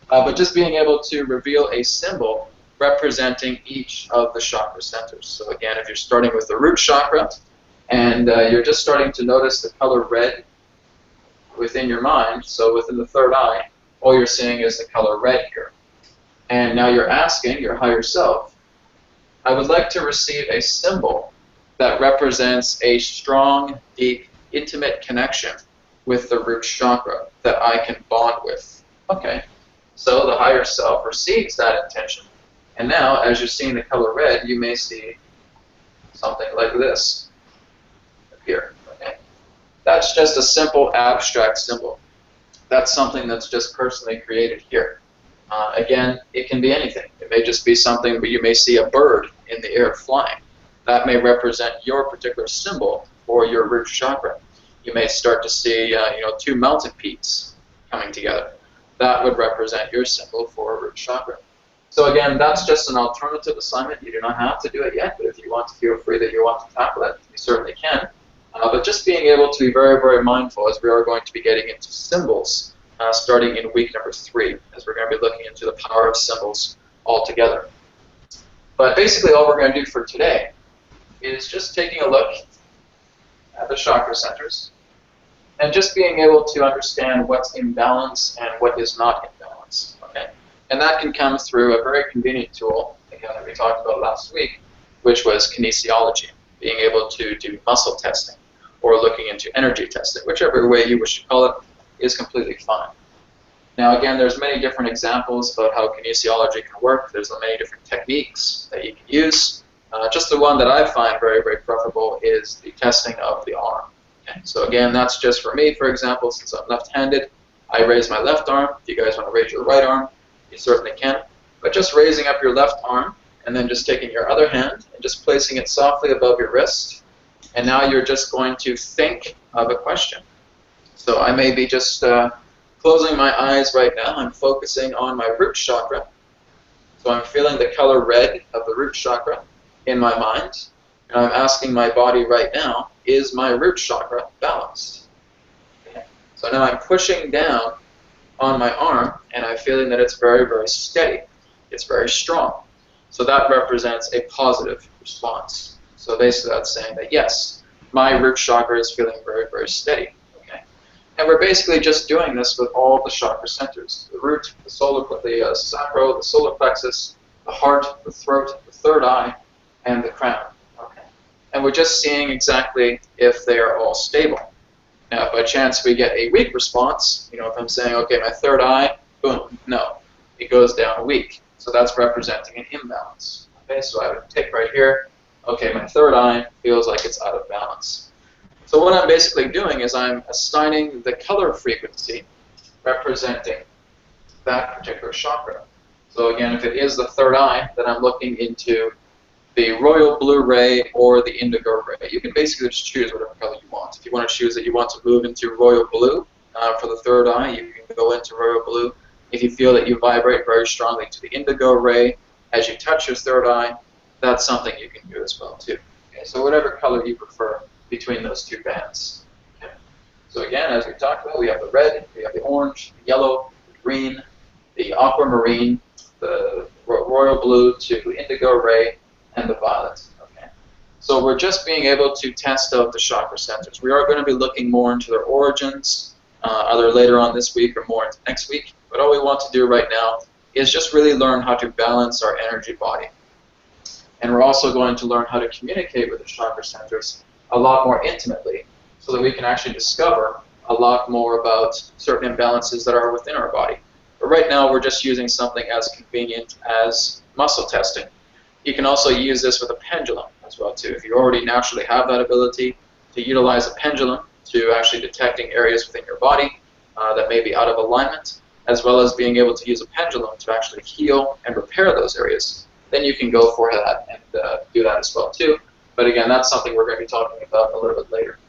But just being able to reveal a symbol representing each of the chakra centers. So again, if you're starting with the root chakra, and you're just starting to notice the color red within your mind, so within the third eye, all you're seeing is the color red here. And now you're asking your higher self, I would like to receive a symbol that represents a strong, deep, intimate connection with the root chakra that I can bond with. Okay, so the higher self receives that intention. And now, as you're seeing the color red, you may see something like this appear. Okay? That's just a simple abstract symbol. That's something that's just personally created here. Again, it can be anything. It may just be something where you may see a bird in the air flying. That may represent your particular symbol for your root chakra. You may start to see two mountain peaks coming together. That would represent your symbol for a root chakra. So again, that's just an alternative assignment. You do not have to do it yet, but if you want to feel free that you want to tackle it, you certainly can. But just being able to be very, very mindful, as we are going to be getting into symbols starting in week number 3, as we're going to be looking into the power of symbols altogether. But basically all we're going to do for today is just taking a look at the chakra centers and just being able to understand what's in balance and what is not in balance. Okay? And that can come through a very convenient tool, again, that we talked about last week, which was kinesiology, being able to do muscle testing or looking into energy testing, whichever way you wish to call it, is completely fine. Now again, there's many different examples about how kinesiology can work. There's many different techniques that you can use. Just the one that I find very, very preferable is the testing of the arm. Okay? So again, that's just for me, for example, since I'm left-handed, I raise my left arm. If you guys want to raise your right arm, you certainly can. But just raising up your left arm and then just taking your other hand and just placing it softly above your wrist. And now you're just going to think of a question. So I may be just closing my eyes right now. I'm focusing on my root chakra. So I'm feeling the color red of the root chakra in my mind. And I'm asking my body right now, is my root chakra balanced? Okay. So now I'm pushing down on my arm, and I'm feeling that it's very, very steady. It's very strong. So that represents a positive response. So basically that's saying that, yes, my root chakra is feeling very, very steady. And we're basically just doing this with all the chakra centers: the root, the sacral, the solar plexus, the heart, the throat, the third eye, and the crown. Okay. And we're just seeing exactly if they are all stable. Now, if by chance we get a weak response, if I'm saying, okay, my third eye, boom, no, it goes down weak. So that's representing an imbalance. Okay, so I would take right here, okay, my third eye feels like it's out of balance. So what I'm basically doing is I'm assigning the color frequency representing that particular chakra. So again, if it is the third eye, then I'm looking into the royal blue ray or the indigo ray. You can basically just choose whatever color you want. If you want to choose that you want to move into royal blue for the third eye, you can go into royal blue. If you feel that you vibrate very strongly to the indigo ray as you touch your third eye, that's something you can do as well too. Okay, so whatever color you prefer between those two bands. Okay. So again, as we talked about, we have the red, we have the orange, the yellow, the green, the aquamarine, the royal blue to indigo ray, and the violet. Okay. So we're just being able to test out the chakra centers. We are going to be looking more into their origins, either later on this week or more into next week. But all we want to do right now is just really learn how to balance our energy body. And we're also going to learn how to communicate with the chakra centers a lot more intimately, so that we can actually discover a lot more about certain imbalances that are within our body. But right now we're just using something as convenient as muscle testing. You can also use this with a pendulum as well too. If you already naturally have that ability to utilize a pendulum to actually detecting areas within your body that may be out of alignment, as well as being able to use a pendulum to actually heal and repair those areas, then you can go for that and do that as well too. But again, that's something we're going to be talking about a little bit later.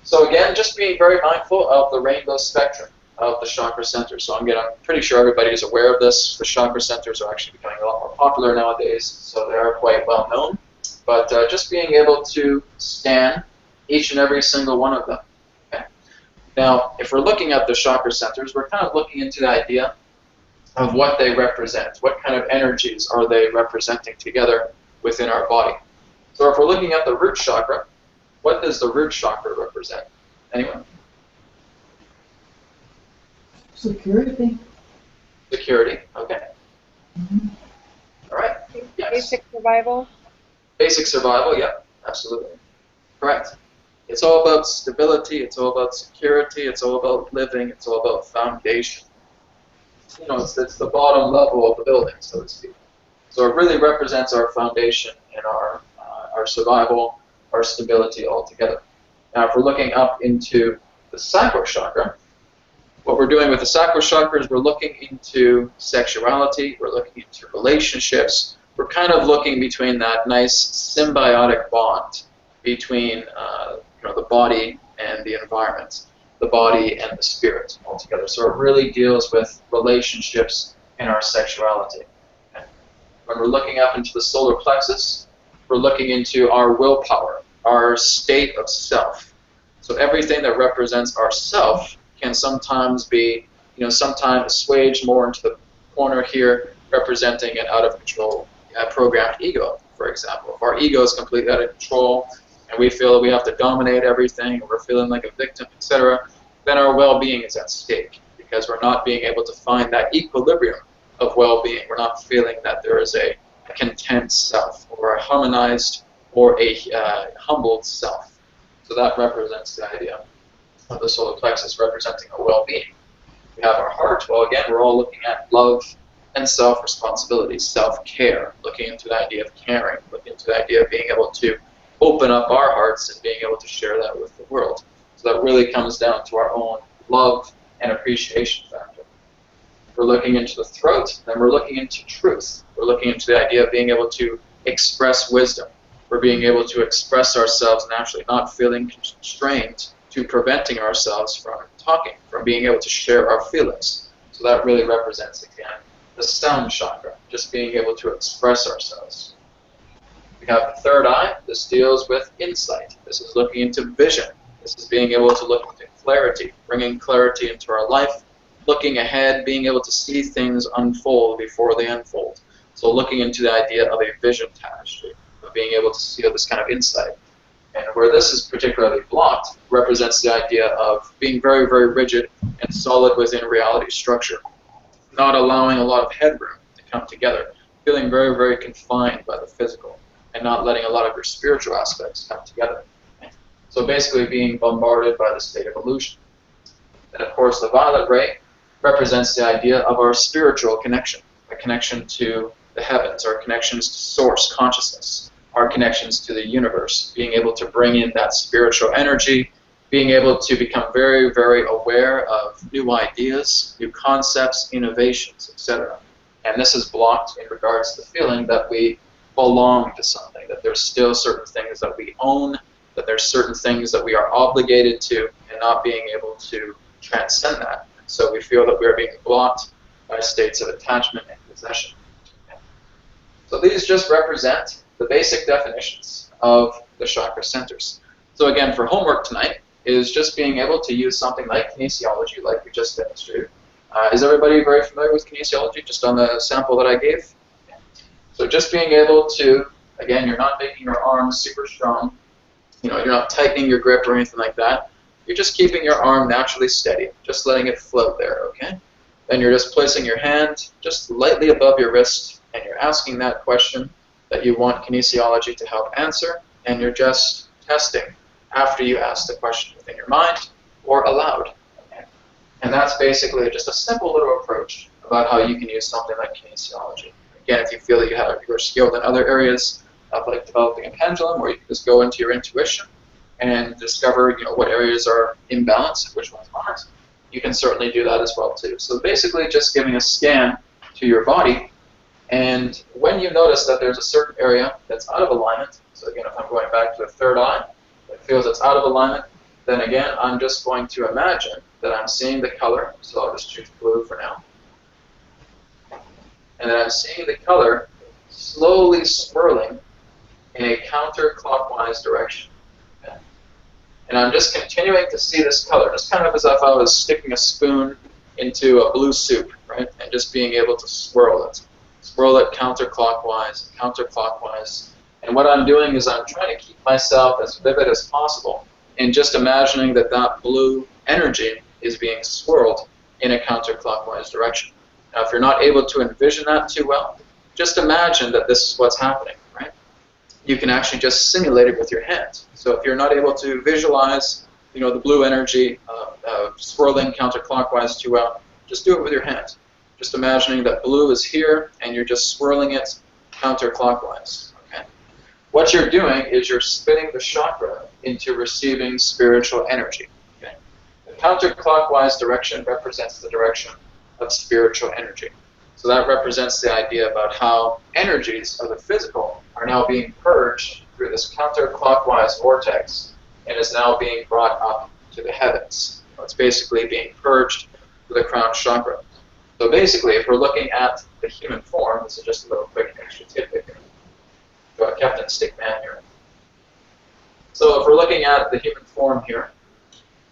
So again, just being very mindful of the rainbow spectrum of the chakra centers. So I'm pretty sure everybody is aware of this. The chakra centers are actually becoming a lot more popular nowadays, so they are quite well known. but just being able to scan each and every single one of them. Okay? Now, if we're looking at the chakra centers, we're kind of looking into the idea of what they represent. What kind of energies are they representing together within our body? So if we're looking at the root chakra, what does the root chakra represent? Anyone? Security. Security, okay. Mhm. All right. Yes. Basic survival. Basic survival, yeah, absolutely. Correct. It's all about stability, it's all about security, it's all about living, it's all about foundation. You know, it's the bottom level of the building, so to speak. So it really represents our foundation and our survival, our stability altogether. Now, if we're looking up into the sacral chakra, what we're doing with the sacral chakra is we're looking into sexuality, we're looking into relationships, we're kind of looking between that nice symbiotic bond between the body and the environment, the body and the spirit altogether. So it really deals with relationships and our sexuality. Okay? When we're looking up into the solar plexus, we're looking into our willpower, our state of self. So everything that represents our self can sometimes be, sometimes assuaged more into the corner here, representing an out of control programmed ego, for example. If our ego is completely out of control and we feel that we have to dominate everything, and we're feeling like a victim, etc., then our well-being is at stake because we're not being able to find that equilibrium of well-being. We're not feeling that there is a content self or a harmonized or a humbled self. So that represents the idea of the solar plexus representing a well-being. We have our heart. Well, again, we're all looking at love and self-responsibility, self-care, looking into the idea of caring, looking into the idea of being able to open up our hearts and being able to share that with the world. So that really comes down to our own love and appreciation factor. We're looking into the throat, then we're looking into truth. We're looking into the idea of being able to express wisdom. We're being able to express ourselves naturally, not feeling constrained to preventing ourselves from talking, from being able to share our feelings. So that really represents, again, the sound chakra, just being able to express ourselves. We have the third eye. This deals with insight. This is looking into vision. This is being able to look into clarity, bringing clarity into our life, looking ahead, being able to see things unfold before they unfold. So looking into the idea of a vision tapestry, of being able to see this kind of insight. And where this is particularly blocked represents the idea of being very, very rigid and solid within reality structure, not allowing a lot of headroom to come together, feeling very, very confined by the physical, and not letting a lot of your spiritual aspects come together. So basically being bombarded by the state of illusion. And of course the violet ray represents the idea of our spiritual connection, a connection to the heavens, our connections to source consciousness, our connections to the universe, being able to bring in that spiritual energy, being able to become very, very aware of new ideas, new concepts, innovations, etc. And this is blocked in regards to the feeling that we belong to something, that there's still certain things that we own, that there's certain things that we are obligated to, and not being able to transcend that. So we feel that we're being blocked by states of attachment and possession. So these just represent the basic definitions of the chakra centers. So again, for homework tonight is just being able to use something like kinesiology, like we just demonstrated. Is everybody very familiar with kinesiology, just on the sample that I gave? So just being able to, again, you're not making your arms super strong. You're not tightening your grip or anything like that. You're just keeping your arm naturally steady, just letting it float there, okay? Then you're just placing your hand just lightly above your wrist, and you're asking that question that you want kinesiology to help answer, and you're just testing after you ask the question within your mind or aloud. Okay? And that's basically just a simple little approach about how you can use something like kinesiology. Again, if you feel that you're skilled in other areas, like developing a pendulum, where you can just go into your intuition and discover what areas are imbalanced and which ones aren't, you can certainly do that as well too. So basically just giving a scan to your body, and when you notice that there's a certain area that's out of alignment, so again, if I'm going back to the third eye, it feels it's out of alignment, then again, I'm just going to imagine that I'm seeing the color, so I'll just choose blue for now, and then I'm seeing the color slowly swirling in a counterclockwise direction. Okay? And I'm just continuing to see this color, just kind of as if I was sticking a spoon into a blue soup, right? And just being able to swirl it. Swirl it counterclockwise, counterclockwise. And what I'm doing is I'm trying to keep myself as vivid as possible and just imagining that that blue energy is being swirled in a counterclockwise direction. Now, if you're not able to envision that too well, just imagine that this is what's happening, right? You can actually just simulate it with your hands. So if you're not able to visualize, you know, the blue energy swirling counterclockwise too well, just do it with your hands. Just imagining that blue is here and you're just swirling it counterclockwise. Okay? What you're doing is you're spinning the chakra into receiving spiritual energy. Okay? The counterclockwise direction represents the direction of spiritual energy. So that represents the idea about how energies of the physical are now being purged through this counterclockwise vortex and is now being brought up to the heavens. It's basically being purged through the crown chakra. So basically, if we're looking at the human form, this is just a little quick extra tidbit here. Got Captain Stickman here. So if we're looking at the human form here,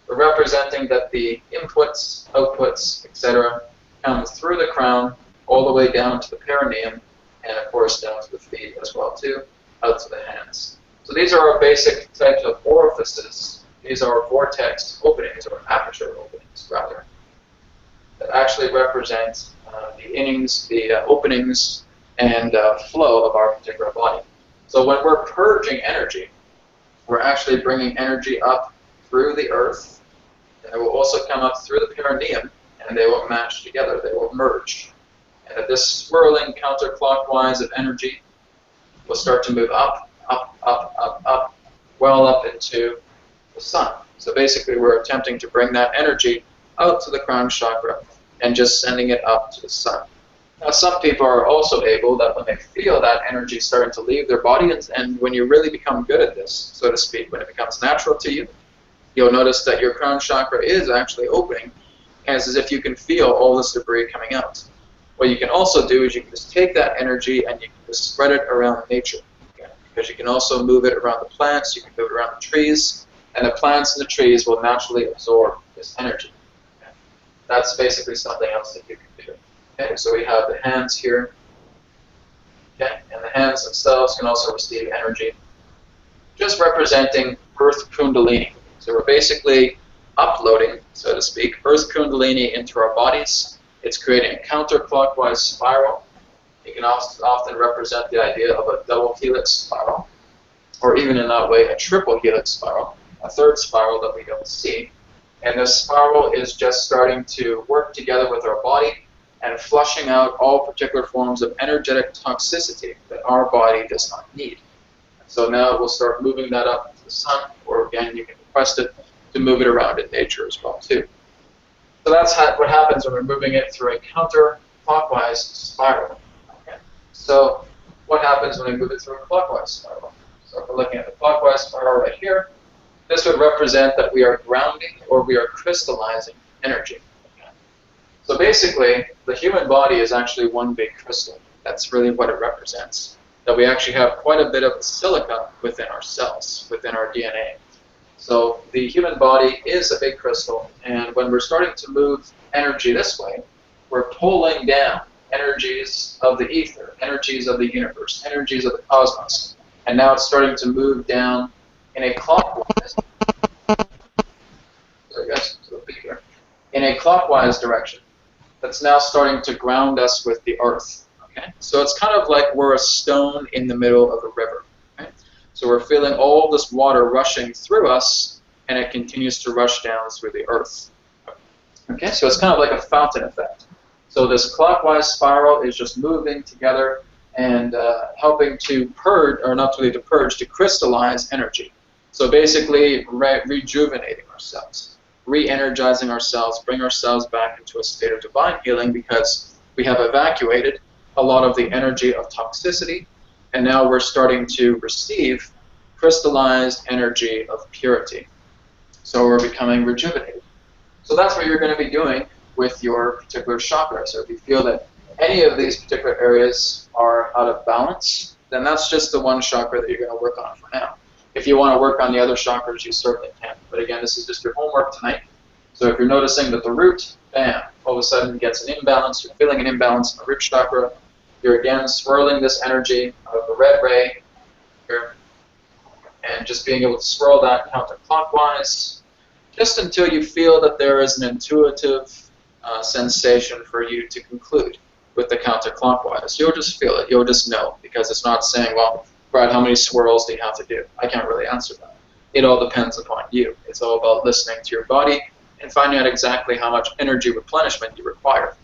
we're representing that the inputs, outputs, etc. come through the crown all the way down to the perineum, and of course down to the feet as well too, out to the hands. So these are our basic types of orifices. These are vortex openings, or aperture openings rather, that actually represent the innings, the openings and flow of our particular body. So when we're purging energy, we're actually bringing energy up through the earth, and it will also come up through the perineum, and they will match together, they will merge. And that this swirling counterclockwise of energy will start to move up, up, up, up, up, well up into the sun. So basically we're attempting to bring that energy out to the crown chakra and just sending it up to the sun. Now some people are also able that when they feel that energy starting to leave their body, and when you really become good at this, so to speak, when it becomes natural to you, you'll notice that your crown chakra is actually opening, as if you can feel all this debris coming out. What you can also do is you can just take that energy and you can just spread it around nature. Okay? Because you can also move it around the plants, you can move it around the trees, and the plants and the trees will naturally absorb this energy. Okay? That's basically something else that you can do. Okay? So we have the hands here, okay? And the hands themselves can also receive energy, just representing Earth Kundalini. So we're basically uploading, so to speak, Earth Kundalini into our bodies. It's creating a counterclockwise spiral. It can often represent the idea of a double helix spiral, or even in that way a triple helix spiral, a third spiral that we don't see. And this spiral is just starting to work together with our body and flushing out all particular forms of energetic toxicity that our body does not need. So now we'll start moving that up to the sun, or again, you can request it to move it around in nature as well too. So that's what happens when we're moving it through a counterclockwise spiral. Okay. So what happens when we move it through a clockwise spiral? So if we're looking at the clockwise spiral right here, this would represent that we are grounding or we are crystallizing energy. Okay. So basically, the human body is actually one big crystal. That's really what it represents. That we actually have quite a bit of silica within our cells, within our DNA. So the human body is a big crystal, and when we're starting to move energy this way, we're pulling down energies of the ether, energies of the universe, energies of the cosmos, and now it's starting to move down in a clockwise. Sorry guys, it's a little bit here. In a clockwise direction. That's now starting to ground us with the earth. Okay, so it's kind of like we're a stone in the middle of a river. So we're feeling all this water rushing through us, and it continues to rush down through the earth. Okay, so it's kind of like a fountain effect. So this clockwise spiral is just moving together and helping to purge, or not really to purge, to crystallize energy. So basically rejuvenating ourselves, re-energizing ourselves, bring ourselves back into a state of divine healing, because we have evacuated a lot of the energy of toxicity, and now we're starting to receive crystallized energy of purity. So we're becoming rejuvenated. So that's what you're going to be doing with your particular chakra. So if you feel that any of these particular areas are out of balance, then that's just the one chakra that you're going to work on for now. If you want to work on the other chakras, you certainly can. But again, this is just your homework tonight. So if you're noticing that the root, bam, all of a sudden gets an imbalance, you're feeling an imbalance in the root chakra, you're again swirling this energy of the red ray here, and just being able to swirl that counterclockwise, just until you feel that there is an intuitive sensation for you to conclude with the counterclockwise. You'll just feel it. You'll just know, because it's not saying, well, Brad, how many swirls do you have to do? I can't really answer that. It all depends upon you. It's all about listening to your body and finding out exactly how much energy replenishment you require.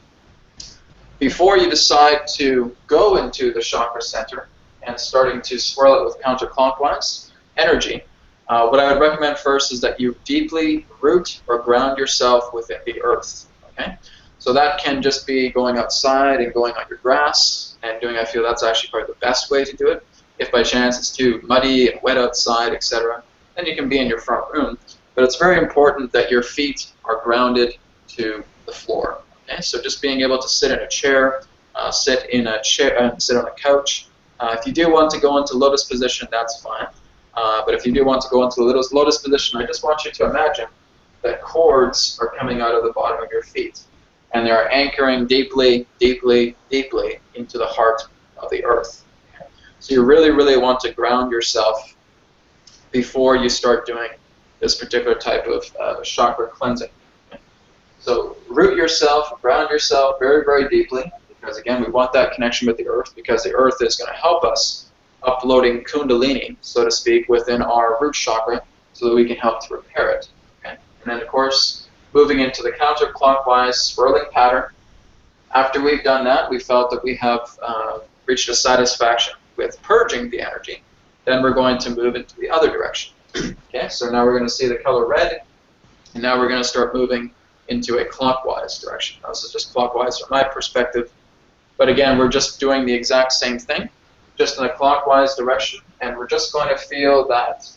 Before you decide to go into the chakra center and starting to swirl it with counterclockwise energy, what I would recommend first is that you deeply root or ground yourself within the earth. Okay? So that can just be going outside and going on your grass and doing, I feel that's actually probably the best way to do it. If by chance it's too muddy and wet outside, etc., then you can be in your front room. But it's very important that your feet are grounded to the floor. Okay? So just being able to sit in a chair, sit on a couch. If you do want to go into lotus position, that's fine. But if you do want to go into a lotus position, I just want you to imagine that cords are coming out of the bottom of your feet. And they are anchoring deeply, deeply, deeply into the heart of the earth. Okay? So you really, really want to ground yourself before you start doing this particular type of chakra cleansing. Okay? So root yourself, ground yourself very, very deeply, because again, we want that connection with the earth, because the earth is going to help us uploading kundalini, so to speak, within our root chakra, so that we can help to repair it. Okay? And then, of course, moving into the counterclockwise swirling pattern. After we've done that, we felt that we have reached a satisfaction with purging the energy. Then we're going to move into the other direction. Okay, so now we're going to see the color red, and now we're going to start moving into a clockwise direction. Now, this is just clockwise from my perspective, but again, we're just doing the exact same thing, just in a clockwise direction, and we're just going to feel that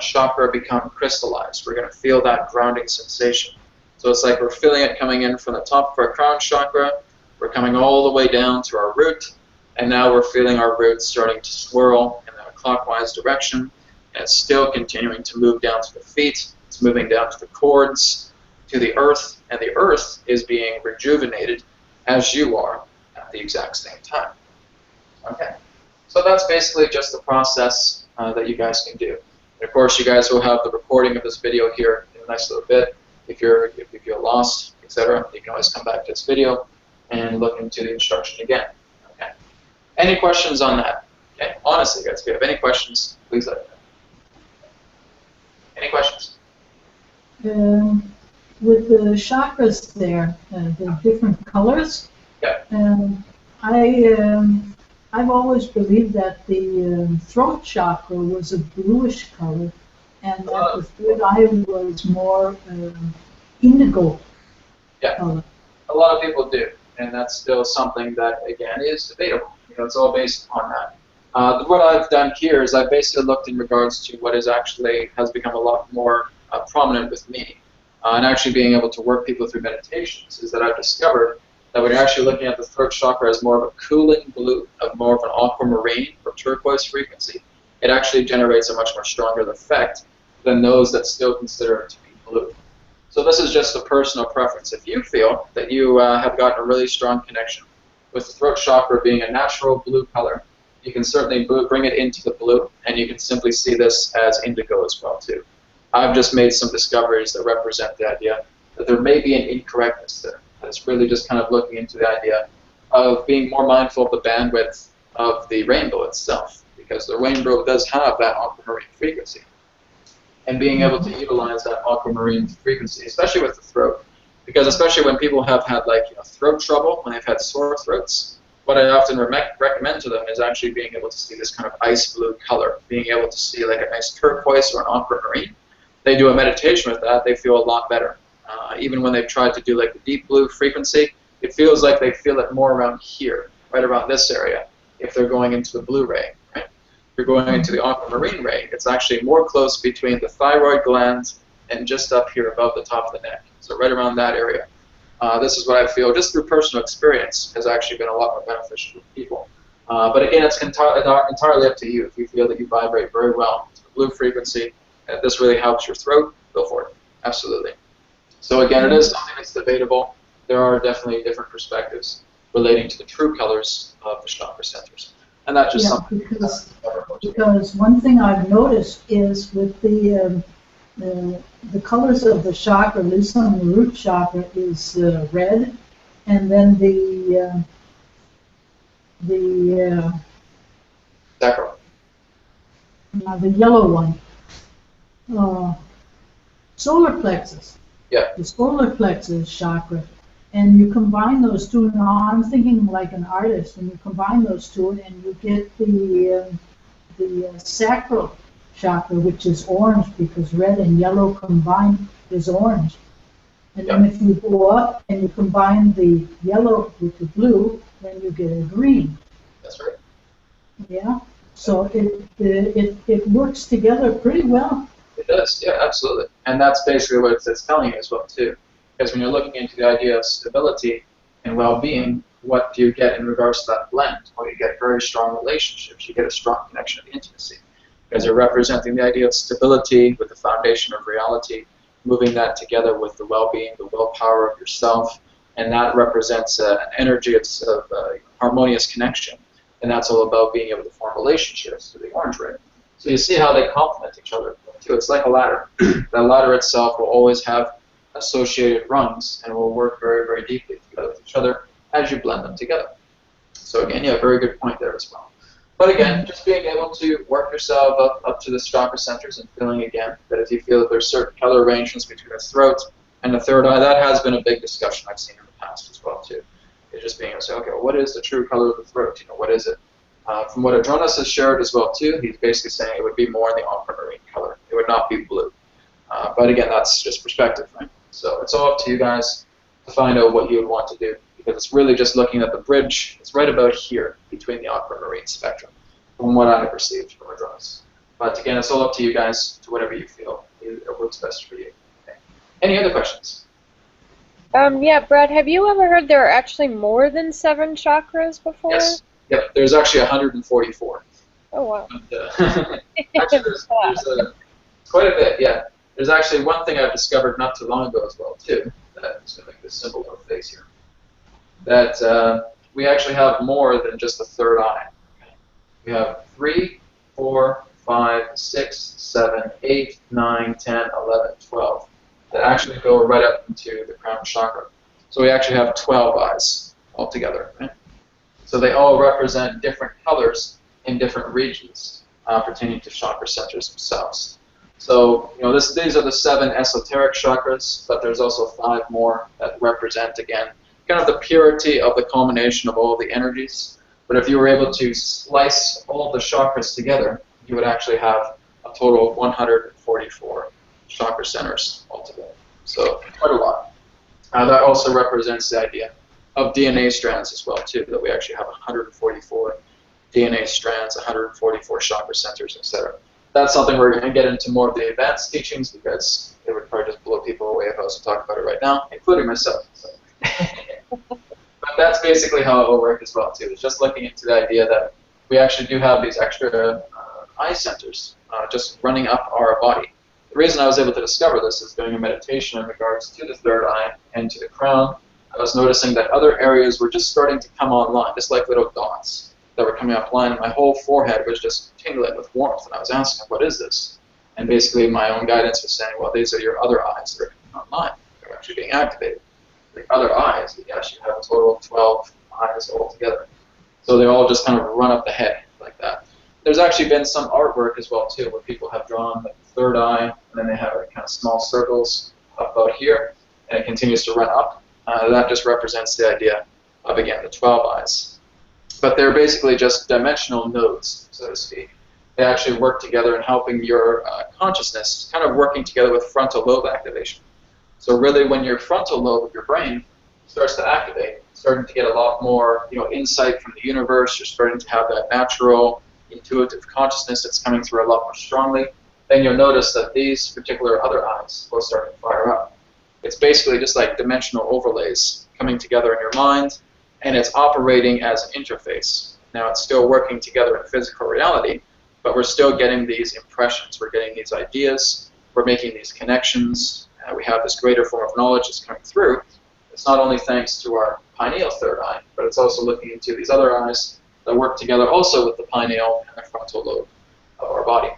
chakra become crystallized. We're going to feel that grounding sensation. So it's like we're feeling it coming in from the top of our crown chakra, we're coming all the way down to our root, and now we're feeling our root starting to swirl in a clockwise direction, and it's still continuing to move down to the feet, it's moving down to the cords, to the earth, and the earth is being rejuvenated as you are at the exact same time. Okay, so that's basically just the process that you guys can do. And of course, you guys will have the recording of this video here in a nice little bit. If you're lost, etc., you can always come back to this video and look into the instruction again. Okay. Any questions on that? Okay. Honestly, guys, if you have any questions, please let me know. Any questions? With the chakras there, the different colors. Yeah. I've always believed that the throat chakra was a bluish color, and that the third eye was more indigo color. A lot of people do, and that's still something that, again, is debatable. You know, it's all based upon that. What I've done here is I've basically looked in regards to what is actually has become a lot more prominent with me, and actually being able to work people through meditations, is that I've discovered that when you're actually looking at the throat chakra as more of a cooling blue, of more of an aquamarine or turquoise frequency, it actually generates a much more stronger effect than those that still consider it to be blue. So this is just a personal preference. If you feel that you have gotten a really strong connection with the throat chakra being a natural blue color, you can certainly bring it into the blue, and you can simply see this as indigo as well too. I've just made some discoveries that represent the idea that there may be an incorrectness there. It's really just kind of looking into the idea of being more mindful of the bandwidth of the rainbow itself, because the rainbow does have that aquamarine frequency. And being able to utilize that aquamarine frequency, especially with the throat, because especially when people have had throat trouble, when they've had sore throats, what I often recommend to them is actually being able to see this kind of ice blue color, being able to see like a nice turquoise or an aquamarine. They do a meditation with that, they feel a lot better. Even when they've tried to do like the deep blue frequency, it feels like they feel it more around here, right around this area, if they're going into the blue ray. Right? If you're going into the aquamarine ray, it's actually more close between the thyroid glands and just up here above the top of the neck. So right around that area. This is what I feel, just through personal experience, has actually been a lot more beneficial for people. But again, it's entirely up to you. If you feel that you vibrate very well to the blue frequency, and this really helps your throat, go for it. Absolutely. So again, it is something that's debatable. There are definitely different perspectives relating to the true colors of the chakra centers. And that's just something because one thing I've noticed is with the colors of the chakra, at least on the root chakra, is red, and then the sacral. The yellow one, solar plexus. Yeah. The solar plexus chakra, and you combine those two. Now I'm thinking like an artist, and you combine those two, and you get the sacral chakra, which is orange because red and yellow combined is orange. And then if you go up and you combine the yellow with the blue, then you get a green. That's right. Yeah. So it works together pretty well. It does, yeah, absolutely. And that's basically what it's telling you as well, too. Because when you're looking into the idea of stability and well-being, what do you get in regards to that blend? Well, you get very strong relationships. You get a strong connection of intimacy. Because you're representing the idea of stability with the foundation of reality, moving that together with the well-being, the willpower of yourself, and that represents an energy of harmonious connection. And that's all about being able to form relationships to the orange ring. So you see how they complement each other, too. It's like a ladder. The ladder itself will always have associated rungs and will work very, very deeply together with each other as you blend them together. So again, yeah, very good point there as well. But again, just being able to work yourself up to the chakra centers and feeling again that if you feel that there's certain color arrangements between the throat and the third eye, that has been a big discussion I've seen in the past as well, too. It's just being able to say, okay, well, what is the true color of the throat? You know, what is it? From what Adronis has shared as well, too, he's basically saying it would be more in the aquamarine color. It would not be blue. But again, that's just perspective, right? So it's all up to you guys to find out what you would want to do, because it's really just looking at the bridge. It's right about here between the aquamarine spectrum, from what I have received from Adronis. But again, it's all up to you guys to whatever you feel it works best for you. Okay. Any other questions? Yeah, Brad, have you ever heard there are actually more than 7 chakras before? Yes. Yep, there's actually 144. Oh, wow. But, actually, there's quite a bit, yeah. There's actually one thing I've discovered not too long ago as well, too. I'm just going to make this symbol of a face here. That we actually have more than just the third eye. We have 3, 4, 5, 6, 7, 8, 9, 10, 11, 12 that actually go right up into the crown chakra. So we actually have 12 eyes altogether. Right? So they all represent different colors in different regions pertaining to chakra centers themselves. So, you know, these are the 7 esoteric chakras, but there's also 5 more that represent, again, kind of the purity of the culmination of all the energies. But if you were able to slice all the chakras together, you would actually have a total of 144 chakra centers altogether. So quite a lot. That also represents the idea of DNA strands as well, too, that we actually have 144 DNA strands, 144 chakra centers, etc. That's something we're going to get into more of the advanced teachings, because it would probably just blow people away if I was to talk about it right now, including myself. So. But that's basically how it will work as well, too. It's just looking into the idea that we actually do have these extra eye centers just running up our body. The reason I was able to discover this is doing a meditation in regards to the third eye and to the crown. I was noticing that other areas were just starting to come online, just like little dots that were coming online, and my whole forehead was just tingling with warmth. And I was asking, what is this? And basically my own guidance was saying, well, these are your other eyes that are coming online. They're actually being activated. The other eyes, yes, you have a total of 12 eyes altogether. So they all just kind of run up the head like that. There's actually been some artwork as well, too, where people have drawn like, the third eye, and then they have kind of small circles up about here, and it continues to run up. That just represents the idea of, again, the 12 eyes. But they're basically just dimensional nodes, so to speak. They actually work together in helping your consciousness, kind of working together with frontal lobe activation. So really, when your frontal lobe of your brain starts to activate, starting to get a lot more, insight from the universe, you're starting to have that natural, intuitive consciousness that's coming through a lot more strongly, then you'll notice that these particular other eyes will start to fire up. It's basically just like dimensional overlays coming together in your mind, and it's operating as an interface Now it's still working together in physical reality, but we're still getting these impressions. We're getting these ideas. We're making these connections. We have this greater form of knowledge that's coming through. It's not only thanks to our pineal third eye, but it's also looking into these other eyes that work together also with the pineal and the frontal lobe of our body.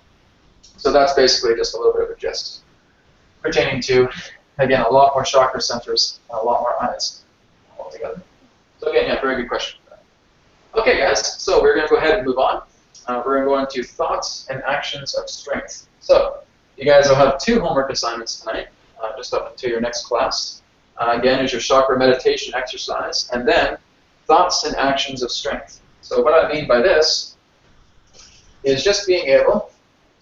So that's basically just a little bit of a gist pertaining to, again, a lot more chakra centers and a lot more eyes altogether. So again, yeah, very good question. Okay, guys, so we're going to go ahead and move on. We're going to go into thoughts and actions of strength. So you guys will have 2 homework assignments tonight, just up until your next class. Again, is your chakra meditation exercise, and then thoughts and actions of strength. So what I mean by this is just being able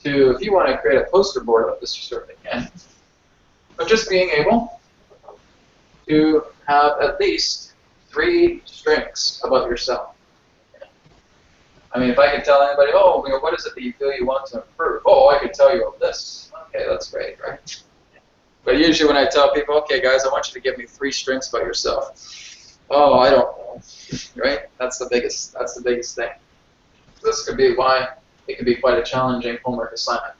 to, if you want to create a poster board of this, you certainly can, but just being able to have at least 3 strengths about yourself. I mean, if I could tell anybody, oh, you know, what is it that you feel you want to improve? Oh, I could tell you of this. Okay, that's great, right? But usually when I tell people, okay, guys, I want you to give me 3 strengths about yourself. Oh, I don't know, right? That's the biggest thing. This could be why it can be quite a challenging homework assignment.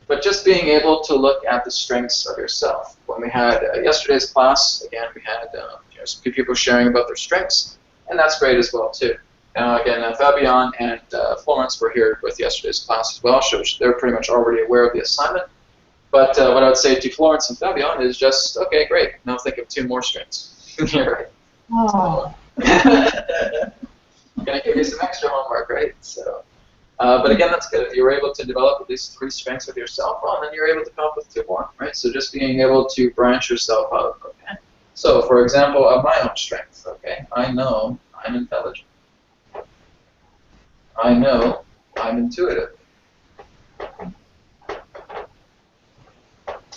But just being able to look at the strengths of yourself. When we had yesterday's class, again, we had some people sharing about their strengths, and that's great as well too. Again, Fabian and Florence were here with yesterday's class as well, so they're pretty much already aware of the assignment. But what I would say to Florence and Fabian is just, okay, great, now think of 2 more strengths. You're right. Oh. I'm going to give you some extra homework, right? So, but again, that's good. If you were able to develop at least 3 strengths of yourself, well, then you're able to come up with 2 more, right? So just being able to branch yourself out, okay? So, for example, of my own strengths, okay? I know I'm intelligent. I know I'm intuitive.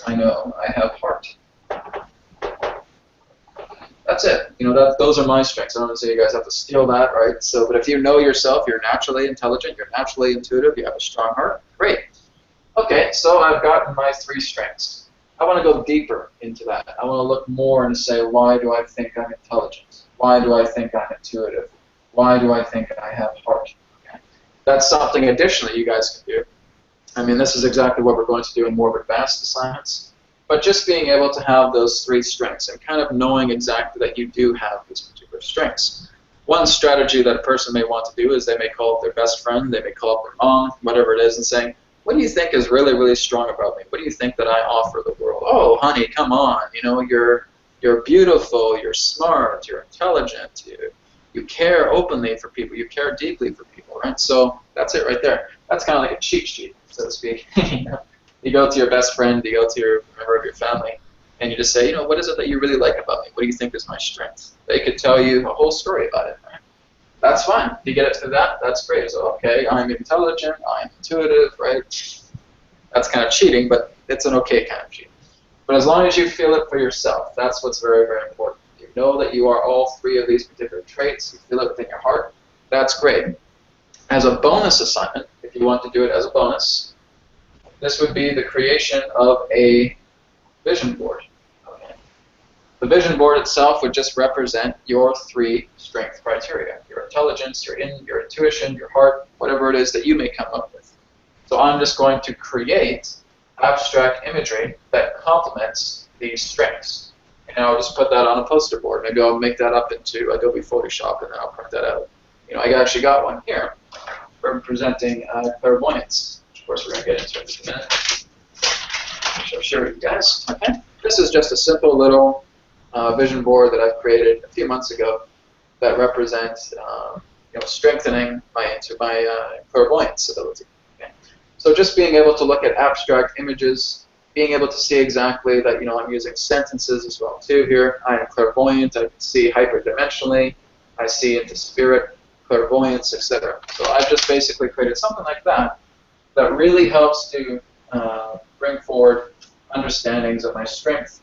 I know I have heart. That's it. You know, those are my strengths. I don't want to say you guys have to steal that, right? So, but if you know yourself, you're naturally intelligent, you're naturally intuitive, you have a strong heart, great. Okay, so I've gotten my 3 strengths. I want to go deeper into that. I want to look more and say, why do I think I'm intelligent? Why do I think I'm intuitive? Why do I think I have heart? Okay. That's something additionally you guys can do. I mean, this is exactly what we're going to do in more advanced assignments. But just being able to have those 3 strengths and kind of knowing exactly that you do have these particular strengths. One strategy that a person may want to do is they may call up their best friend, they may call up their mom, whatever it is, and saying, what do you think is really, really strong about me? What do you think that I offer the world? Oh, honey, come on. You know, you're beautiful, you're smart, you're intelligent, you care openly for people, you care deeply for people, right? So that's it right there. That's kind of like a cheat sheet, so to speak. You know? You go to your best friend, you go to your member of your family, and you just say, you know, what is it that you really like about me? What do you think is my strength? They could tell you a whole story about it. Right? That's fine. If you get it to that, that's great. So, okay, I'm intelligent, I'm intuitive, right? That's kind of cheating, but it's an okay kind of cheating. But as long as you feel it for yourself, that's what's very, very important. You know that you are all 3 of these particular traits, you feel it within your heart, that's great. As a bonus assignment, if you want to do it as a bonus, this would be the creation of a vision board. Okay. The vision board itself would just represent your 3 strength criteria. Your intelligence, your intuition, your heart, whatever it is that you may come up with. So I'm just going to create abstract imagery that complements these strengths. And I'll just put that on a poster board. Maybe I'll make that up into Adobe Photoshop and then I'll print that out. You know, I actually got one here representing clairvoyance. Of course, we're going to get into it in a minute. I'll share with you guys. Okay. This is just a simple little vision board that I've created a few months ago that represents strengthening my clairvoyance ability. Okay. So just being able to look at abstract images, being able to see exactly that I'm using sentences as well too here. I am clairvoyant. I can see hyperdimensionally. I see into spirit, clairvoyance, etc. So I've just basically created something like that that really helps to bring forward understandings of my strength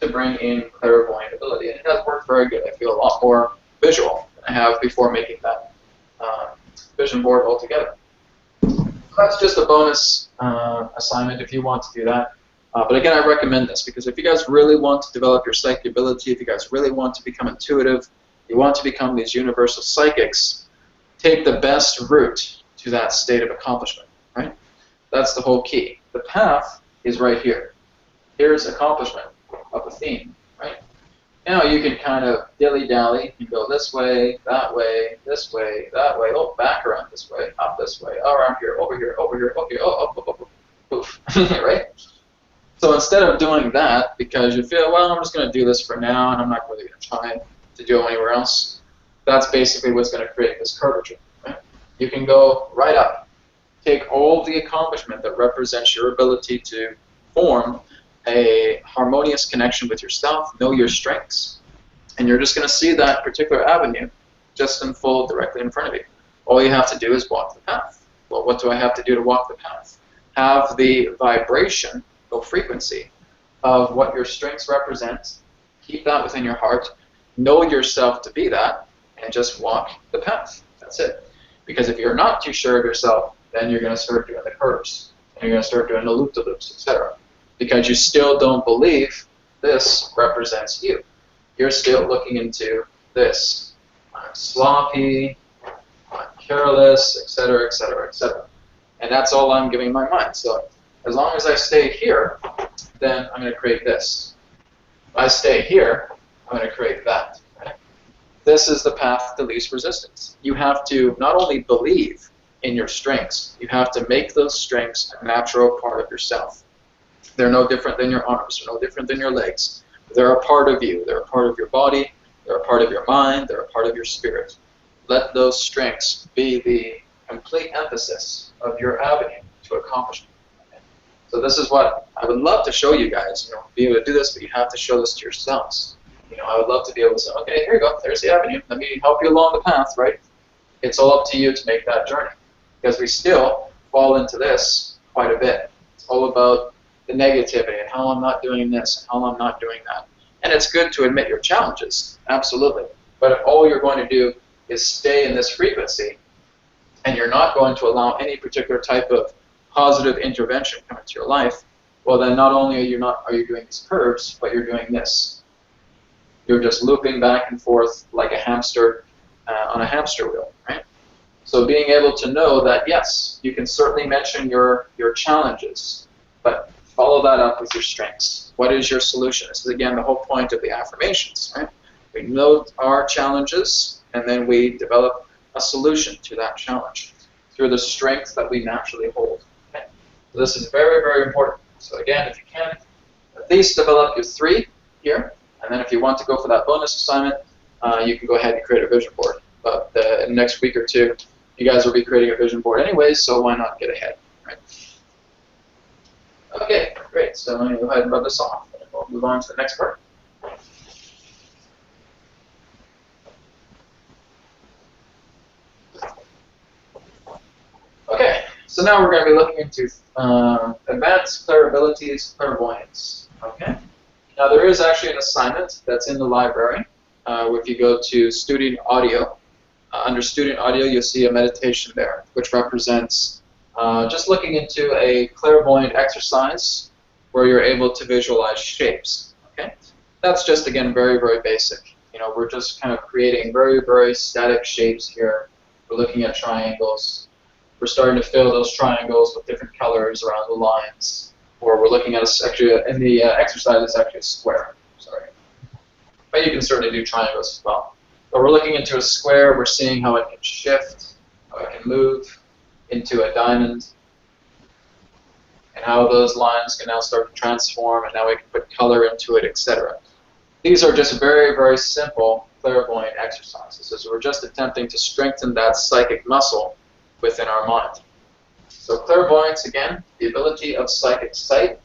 to bring in clairvoyant ability. And it has worked very good. I feel a lot more visual than I have before making that vision board altogether. So that's just a bonus assignment if you want to do that. But again, I recommend this because if you guys really want to develop your psychic ability, if you guys really want to become intuitive, you want to become these universal psychics, take the best route to that state of accomplishment, right? That's the whole key. The path is right here. Here's accomplishment of a theme, right? Now you can kind of dilly-dally. You can go this way, that way, this way, that way, oh, back around this way, up this way, around here, over here, over here, okay, oh, poof, right? So instead of doing that, because you feel, well, I'm just going to do this for now, and I'm not really going to try to do it anywhere else, that's basically what's going to create this curvature, right? You can go right up. Take all the accomplishment that represents your ability to form a harmonious connection with yourself, know your strengths, and you're just going to see that particular avenue just unfold directly in front of you. All you have to do is walk the path. Well, what do I have to do to walk the path? Have the vibration or frequency of what your strengths represent. Keep that within your heart. Know yourself to be that, and just walk the path. That's it. Because if you're not too sure of yourself, then you're going to start doing the curves, and you're going to start doing the loop-de-loops, etc. Because you still don't believe this represents you. You're still looking into this. I'm sloppy, I'm careless, etc., etc., etc. And that's all I'm giving my mind. So as long as I stay here, then I'm going to create this. If I stay here, I'm going to create that. Right? This is the path to least resistance. You have to not only believe in your strengths, you have to make those strengths a natural part of yourself. They're no different than your arms. They're no different than your legs. They're a part of you. They're a part of your body. They're a part of your mind. They're a part of your spirit. Let those strengths be the complete emphasis of your avenue to accomplishment. So this is what I would love to show you guys. You know, be able to do this, but you have to show this to yourselves. You know, I would love to be able to say, okay, here you go. There's the avenue. Let me help you along the path, right? It's all up to you to make that journey, because we still fall into this quite a bit. It's all about the negativity and how I'm not doing this and how I'm not doing that. And it's good to admit your challenges, absolutely. But if all you're going to do is stay in this frequency, and you're not going to allow any particular type of positive intervention come into your life, well then not only are you doing these curves, but you're doing this. You're just looping back and forth like a hamster on a hamster wheel, right? So being able to know that, yes, you can certainly mention your challenges, but follow that up with your strengths. What is your solution? This is, again, the whole point of the affirmations, right? We note our challenges, and then we develop a solution to that challenge through the strengths that we naturally hold. Okay? So this is very, very important. So again, if you can, at least develop your 3 here, and then if you want to go for that bonus assignment, you can go ahead and create a vision board. But in the next week or 2, you guys will be creating a vision board anyways, so why not get ahead, right? Okay, great. So let me go ahead and rub this off, and we'll move on to the next part. Okay, so now we're going to be looking into advanced clairabilities, clairvoyance. Okay. Now there is actually an assignment that's in the library. If you go to Student Audio, under Student Audio you'll see a meditation there, which represents just looking into a clairvoyant exercise where you're able to visualize shapes. Okay, that's just, again, very, very basic. You know, we're just kind of creating very, very static shapes here. We're looking at triangles. We're starting to fill those triangles with different colors around the lines. Or we're looking at actually in the exercise, it's actually a square. Sorry, but you can certainly do triangles as well. But we're looking into a square. We're seeing how it can shift, how it can move into a diamond, and how those lines can now start to transform, and now we can put color into it, etc. These are just very, very simple clairvoyant exercises. So we're just attempting to strengthen that psychic muscle within our mind. So clairvoyance, again, the ability of psychic sight,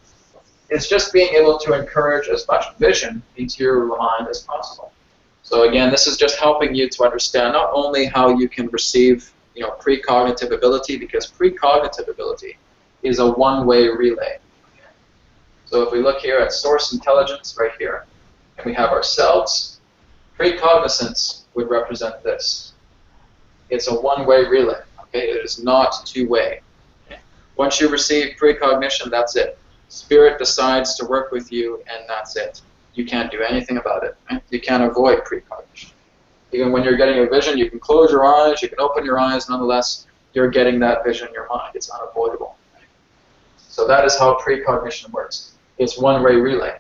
is just being able to encourage as much vision into your mind as possible. So again, this is just helping you to understand not only how you can receive, you know, precognitive ability, because precognitive ability is a one-way relay. So if we look here at source intelligence right here, and we have ourselves, precognizance would represent this. It's a one-way relay. Okay, it is not two-way. Okay? Once you receive precognition, that's it. Spirit decides to work with you, and that's it. You can't do anything about it. Right? You can't avoid precognition. Even when you're getting a vision, you can close your eyes, you can open your eyes, nonetheless, you're getting that vision in your mind. It's unavoidable. So that is how precognition works. It's one-way relay.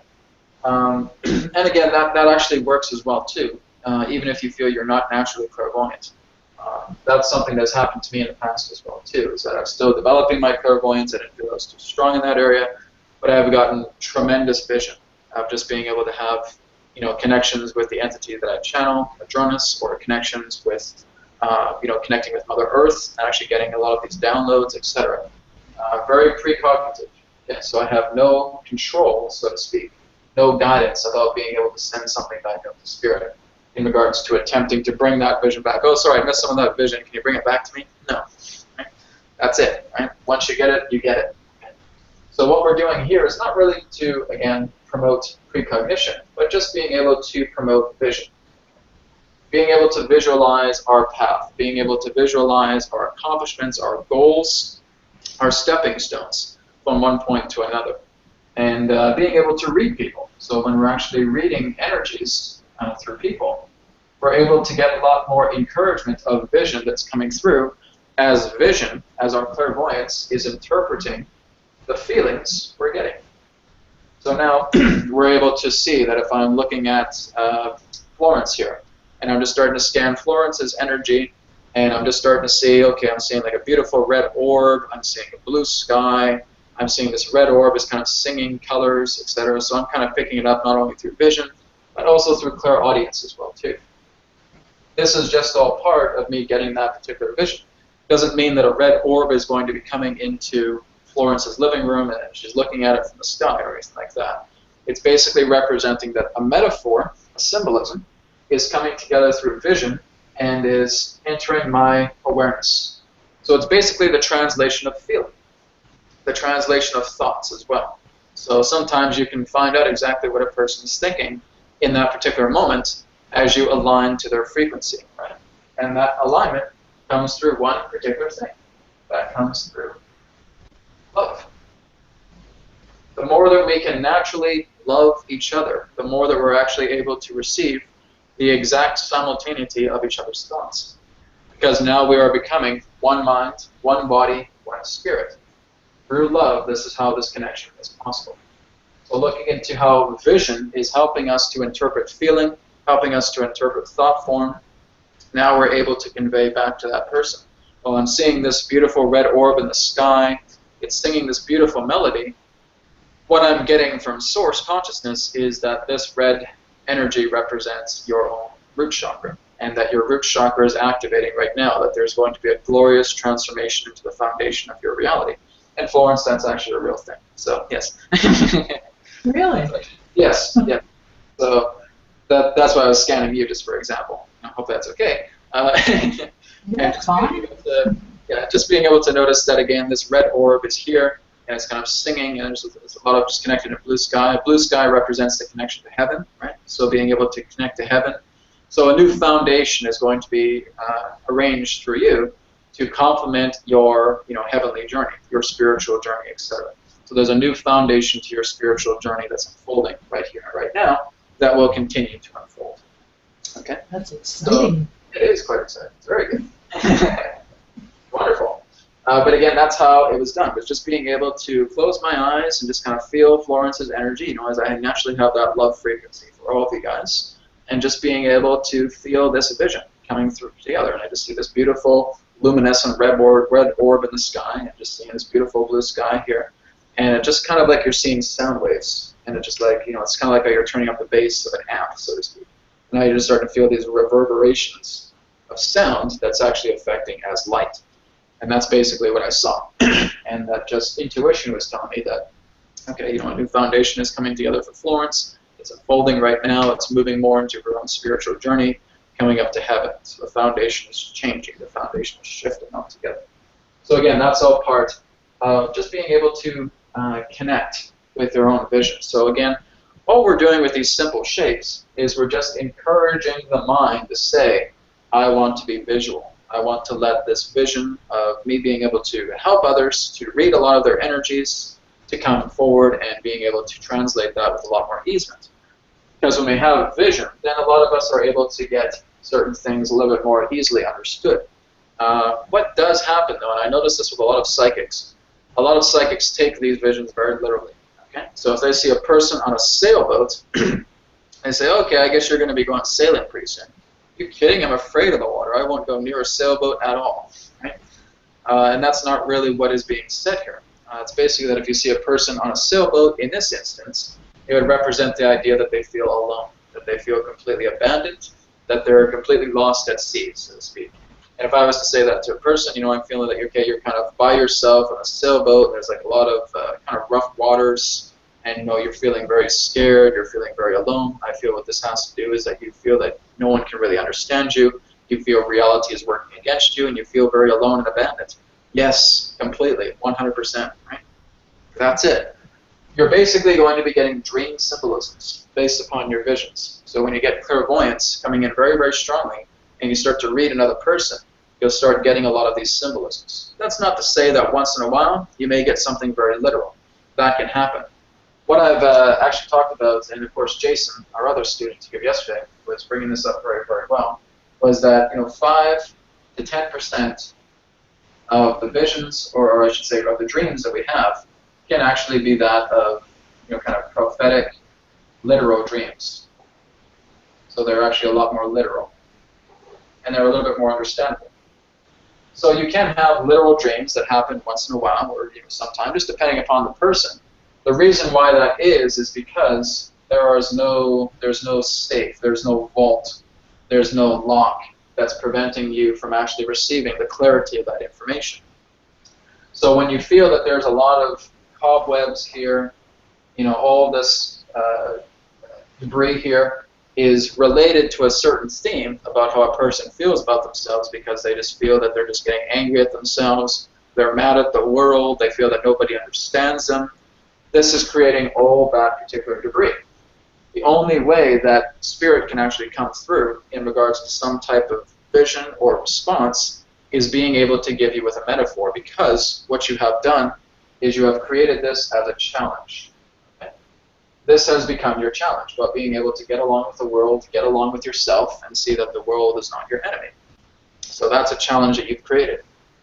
And again, that actually works as well, too, even if you feel you're not naturally clairvoyant. That's something that's happened to me in the past as well, too, is that I'm still developing my clairvoyance. I didn't feel I was too strong in that area, but I've gotten tremendous vision of just being able to have, you know, connections with the entity that I channel, Adronis, or connections with, you know, connecting with Mother Earth, and actually getting a lot of these downloads, etc. Very precognitive. Yeah, so I have no control, so to speak, no guidance about being able to send something back up to spirit in regards to attempting to bring that vision back. Oh, sorry, I missed some of that vision. Can you bring it back to me? No. Right? That's it. Right? Once you get it, you get it. Okay. So what we're doing here is not really to, again, promote precognition, but just being able to promote vision. Being able to visualize our path, being able to visualize our accomplishments, our goals, our stepping stones from one point to another. And being able to read people. So when we're actually reading energies through people, we're able to get a lot more encouragement of vision that's coming through, as vision, as our clairvoyance, is interpreting the feelings we're getting. So now we're able to see that if I'm looking at Florence here, and I'm just starting to scan Florence's energy, and I'm just starting to see, okay, I'm seeing like a beautiful red orb, I'm seeing a blue sky, I'm seeing this red orb is kind of singing colors, etc. So I'm kind of picking it up not only through vision, but also through clairaudience as well, too. This is just all part of me getting that particular vision. Doesn't mean that a red orb is going to be coming into Florence's living room and she's looking at it from the sky or anything like that. It's basically representing that a metaphor, a symbolism, is coming together through vision and is entering my awareness. So it's basically the translation of feeling, the translation of thoughts as well. So sometimes you can find out exactly what a person is thinking in that particular moment as you align to their frequency, right? And that alignment comes through one particular thing. That comes through love. The more that we can naturally love each other, the more that we're actually able to receive the exact simultaneity of each other's thoughts. Because now we are becoming one mind, one body, one spirit. Through love, this is how this connection is possible. So looking into how vision is helping us to interpret feeling, helping us to interpret thought form, now we're able to convey back to that person. Well, I'm seeing this beautiful red orb in the sky, it's singing this beautiful melody. What I'm getting from source consciousness is that this red energy represents your own root chakra, and that your root chakra is activating right now, that there's going to be a glorious transformation into the foundation of your reality. And Florence, that's actually a real thing. So, yes. Really? Yes, yeah. So that's why I was scanning you, just for example. I hope that's okay. Yeah, fine. Just being able to notice that, again, this red orb is here, and it's kind of singing, and there's a lot of just connected to blue sky. Blue sky represents the connection to heaven, right? So being able to connect to heaven. So a new foundation is going to be arranged for you to complement your, heavenly journey, your spiritual journey, etc. So there's a new foundation to your spiritual journey that's unfolding right here, right now, that will continue to unfold. Okay. That's exciting. So it is quite exciting. It's very good. Wonderful. But again, that's how it was done. It was just being able to close my eyes and just kind of feel Florence's energy, as I naturally have that love frequency for all of you guys, and just being able to feel this vision coming through together. And I just see this beautiful luminescent red orb in the sky, and just seeing this beautiful blue sky here. And it's just kind of like you're seeing sound waves. And it's just like, it's kind of like how you're turning up the bass of an amp, so to speak. Now you're just starting to feel these reverberations of sound that's actually affecting as light. And that's basically what I saw. And that just intuition was telling me that, okay, a new foundation is coming together for Florence. It's unfolding right now. It's moving more into her own spiritual journey, coming up to heaven. So the foundation is changing. The foundation is shifting altogether. So again, that's all part of just being able to connect with their own vision. So again, all we're doing with these simple shapes is we're just encouraging the mind to say, I want to be visual. I want to let this vision of me being able to help others, to read a lot of their energies, to come forward and being able to translate that with a lot more easement. Because when we have vision, then a lot of us are able to get certain things a little bit more easily understood. What does happen, though, and I notice this with a lot of psychics take these visions very literally. Okay? So if they see a person on a sailboat, they say, okay, I guess you're going to be going sailing pretty soon. You're kidding? I'm afraid of the water. I won't go near a sailboat at all. Right? And that's not really what is being said here. It's basically that if you see a person on a sailboat, in this instance, it would represent the idea that they feel alone, that they feel completely abandoned, that they're completely lost at sea, so to speak. And if I was to say that to a person, you know, I'm feeling that, okay, you're kind of by yourself on a sailboat, there's like a lot of kind of rough waters, and, you know, you're feeling very scared, you're feeling very alone. I feel what this has to do is that you feel that no one can really understand you, you feel reality is working against you, and you feel very alone and abandoned. Yes, completely, 100%, right? That's it. You're basically going to be getting dream symbolisms based upon your visions. So when you get clairvoyance coming in very, very strongly, and you start to read another person, you'll start getting a lot of these symbolisms. That's not to say that once in a while you may get something very literal. That can happen. What I've actually talked about, and of course Jason, our other student here yesterday, was bringing this up very, very well, was that, you know, 5 to 10% of the visions, or I should say of the dreams that we have, can actually be that of, you know, kind of prophetic, literal dreams. So they're actually a lot more literal, and they're a little bit more understandable. So you can have literal dreams that happen once in a while, or even sometime, just depending upon the person. The reason why that is because there's no safe, there's no vault, there's no lock that's preventing you from actually receiving the clarity of that information. So when you feel that there's a lot of cobwebs here, you know, all this debris here is related to a certain theme about how a person feels about themselves, because they just feel that they're just getting angry at themselves, they're mad at the world, they feel that nobody understands them. This is creating all that particular debris. The only way that spirit can actually come through in regards to some type of vision or response is being able to give you with a metaphor, because what you have done is you have created this as a challenge. Okay? This has become your challenge, about being able to get along with the world, get along with yourself, and see that the world is not your enemy. So that's a challenge that you've created.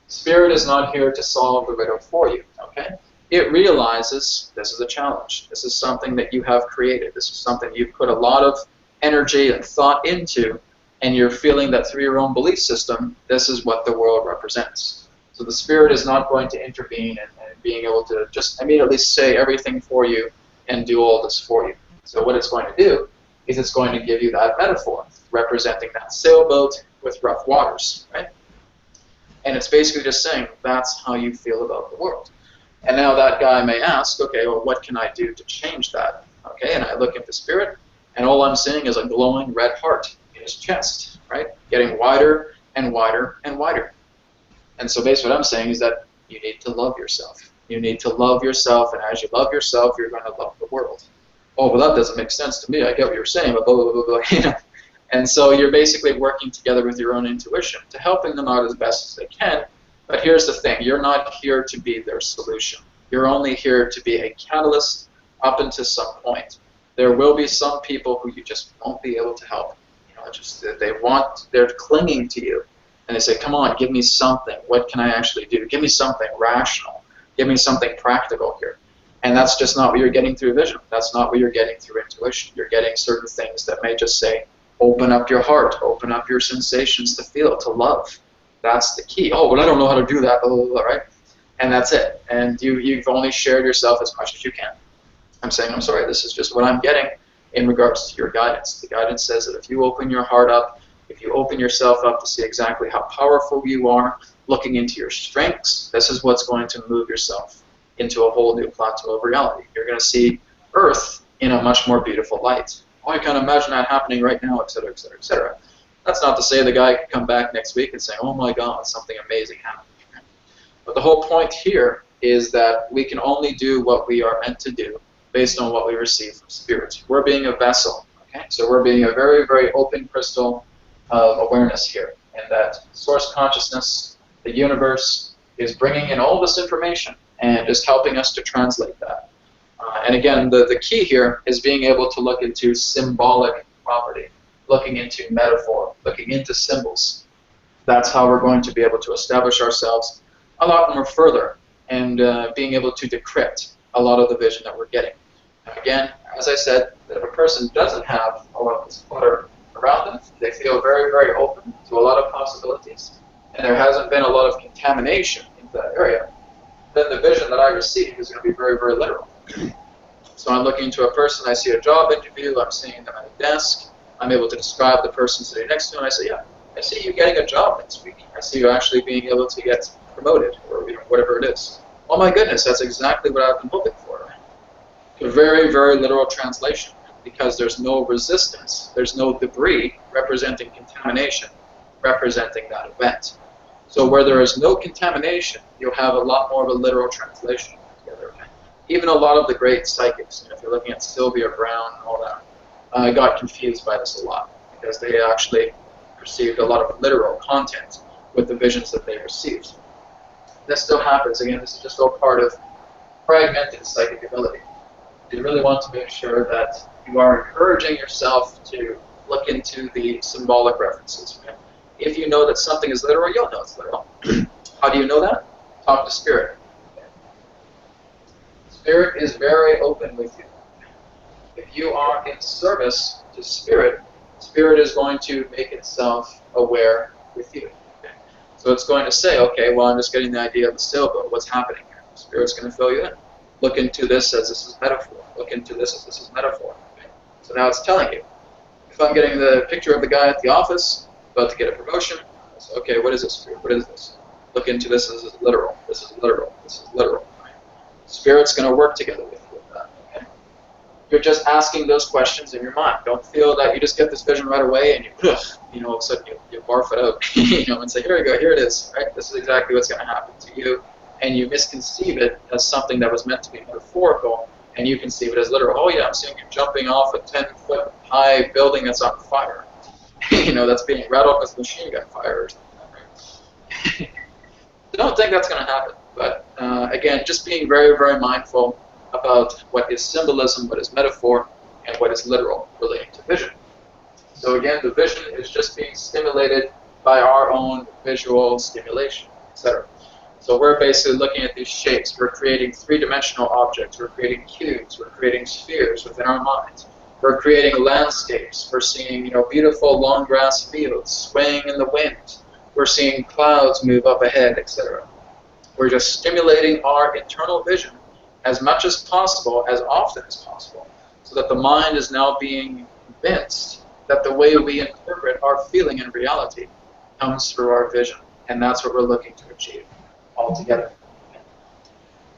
Spirit is not here to solve the riddle for you. Okay? It realizes this is a challenge. This is something that you have created. This is something you've put a lot of energy and thought into, and you're feeling that through your own belief system, this is what the world represents. So the spirit is not going to intervene and being able to just immediately say everything for you and do all this for you. So what it's going to do is it's going to give you that metaphor, representing that sailboat with rough waters, right? And it's basically just saying that's how you feel about the world. And now that guy may ask, okay, well, what can I do to change that? Okay, and I look into spirit, and all I'm seeing is a glowing red heart in his chest, right? Getting wider and wider and wider. And so basically what I'm saying is that you need to love yourself. You need to love yourself, and as you love yourself, you're going to love the world. Oh, well, that doesn't make sense to me. I get what you're saying, but blah, blah, blah, blah, you know? And so you're basically working together with your own intuition to helping them out as best as they can. But here's the thing, you're not here to be their solution. You're only here to be a catalyst up until some point. There will be some people who you just won't be able to help. You know, just they're clinging to you. And they say, come on, give me something. What can I actually do? Give me something rational. Give me something practical here. And that's just not what you're getting through vision. That's not what you're getting through intuition. You're getting certain things that may just say, open up your heart, open up your sensations to feel, to love. That's the key. Oh, well, I don't know how to do that, blah, blah, blah, right? And that's it. And you've only shared yourself as much as you can. I'm saying, I'm sorry, this is just what I'm getting in regards to your guidance. The guidance says that if you open your heart up, if you open yourself up to see exactly how powerful you are, looking into your strengths, this is what's going to move yourself into a whole new plateau of reality. You're going to see Earth in a much more beautiful light. Oh, I can't imagine that happening right now, etc., etc., etc. That's not to say the guy could come back next week and say, oh my God, something amazing happened. But the whole point here is that we can only do what we are meant to do based on what we receive from Spirit. We're being a vessel, okay? So we're being a very, very open crystal of awareness here. And that source consciousness, the universe, is bringing in all this information and just helping us to translate that. And again, the key here is being able to look into symbolic property. looking into metaphor, looking into symbols. That's how we're going to be able to establish ourselves a lot more further and being able to decrypt a lot of the vision that we're getting. Now again, as I said, that if a person doesn't have a lot of this clutter around them, they feel very, very open to a lot of possibilities, and there hasn't been a lot of contamination into that area, then the vision that I receive is going to be very, very literal. So I'm looking into a person, I see a job interview, I'm seeing them at a desk, I'm able to describe the person sitting next to them, and I say, yeah, I see you getting a job next week. I see you actually being able to get promoted, or whatever it is. Oh my goodness, that's exactly what I've been hoping for. A very, very literal translation, because there's no resistance, there's no debris representing contamination, representing that event. So where there is no contamination, you'll have a lot more of a literal translation together. Even a lot of the great psychics, if you're looking at Sylvia Brown and all that, got confused by this a lot, because they actually perceived a lot of literal content with the visions that they received. This still happens. Again, this is just all part of fragmented psychic ability. You really want to make sure that you are encouraging yourself to look into the symbolic references. If you know that something is literal, you'll know it's literal. How do you know that? Talk to Spirit. Spirit is very open with you. If you are in service to Spirit, Spirit is going to make itself aware with you. So it's going to say, okay, well, I'm just getting the idea of the sailboat. What's happening here? Spirit's going to fill you in. Look into this as this is metaphor. Look into this as this is metaphor. Okay? So now it's telling you. If I'm getting the picture of the guy at the office, about to get a promotion, so, okay, what is this, Spirit? What is this? Look into this as literal. This is literal. This is literal. Right? Spirit's going to work together with you with that. Okay? You're just asking those questions in your mind. Don't feel that you just get this vision right away and you all of a sudden you barf it out, and say, here you go, here it is. Right? This is exactly what's going to happen to you. And you misconceive it as something that was meant to be metaphorical, and you conceive it as literal. Oh yeah, I'm seeing you jumping off a 10-foot high building that's on fire. That's being rattled with machine gun fire or something. Don't think that's going to happen. But again, just being very, very mindful about what is symbolism, what is metaphor, and what is literal relating to vision. So again, the vision is just being stimulated by our own visual stimulation, etc. So we're basically looking at these shapes. We're creating three-dimensional objects. We're creating cubes. We're creating spheres within our minds. We're creating landscapes. We're seeing, beautiful long grass fields swaying in the wind. We're seeing clouds move up ahead, etc. We're just stimulating our internal vision as much as possible, as often as possible, so that the mind is now being convinced that the way we interpret our feeling in reality comes through our vision. And that's what we're looking to achieve all together.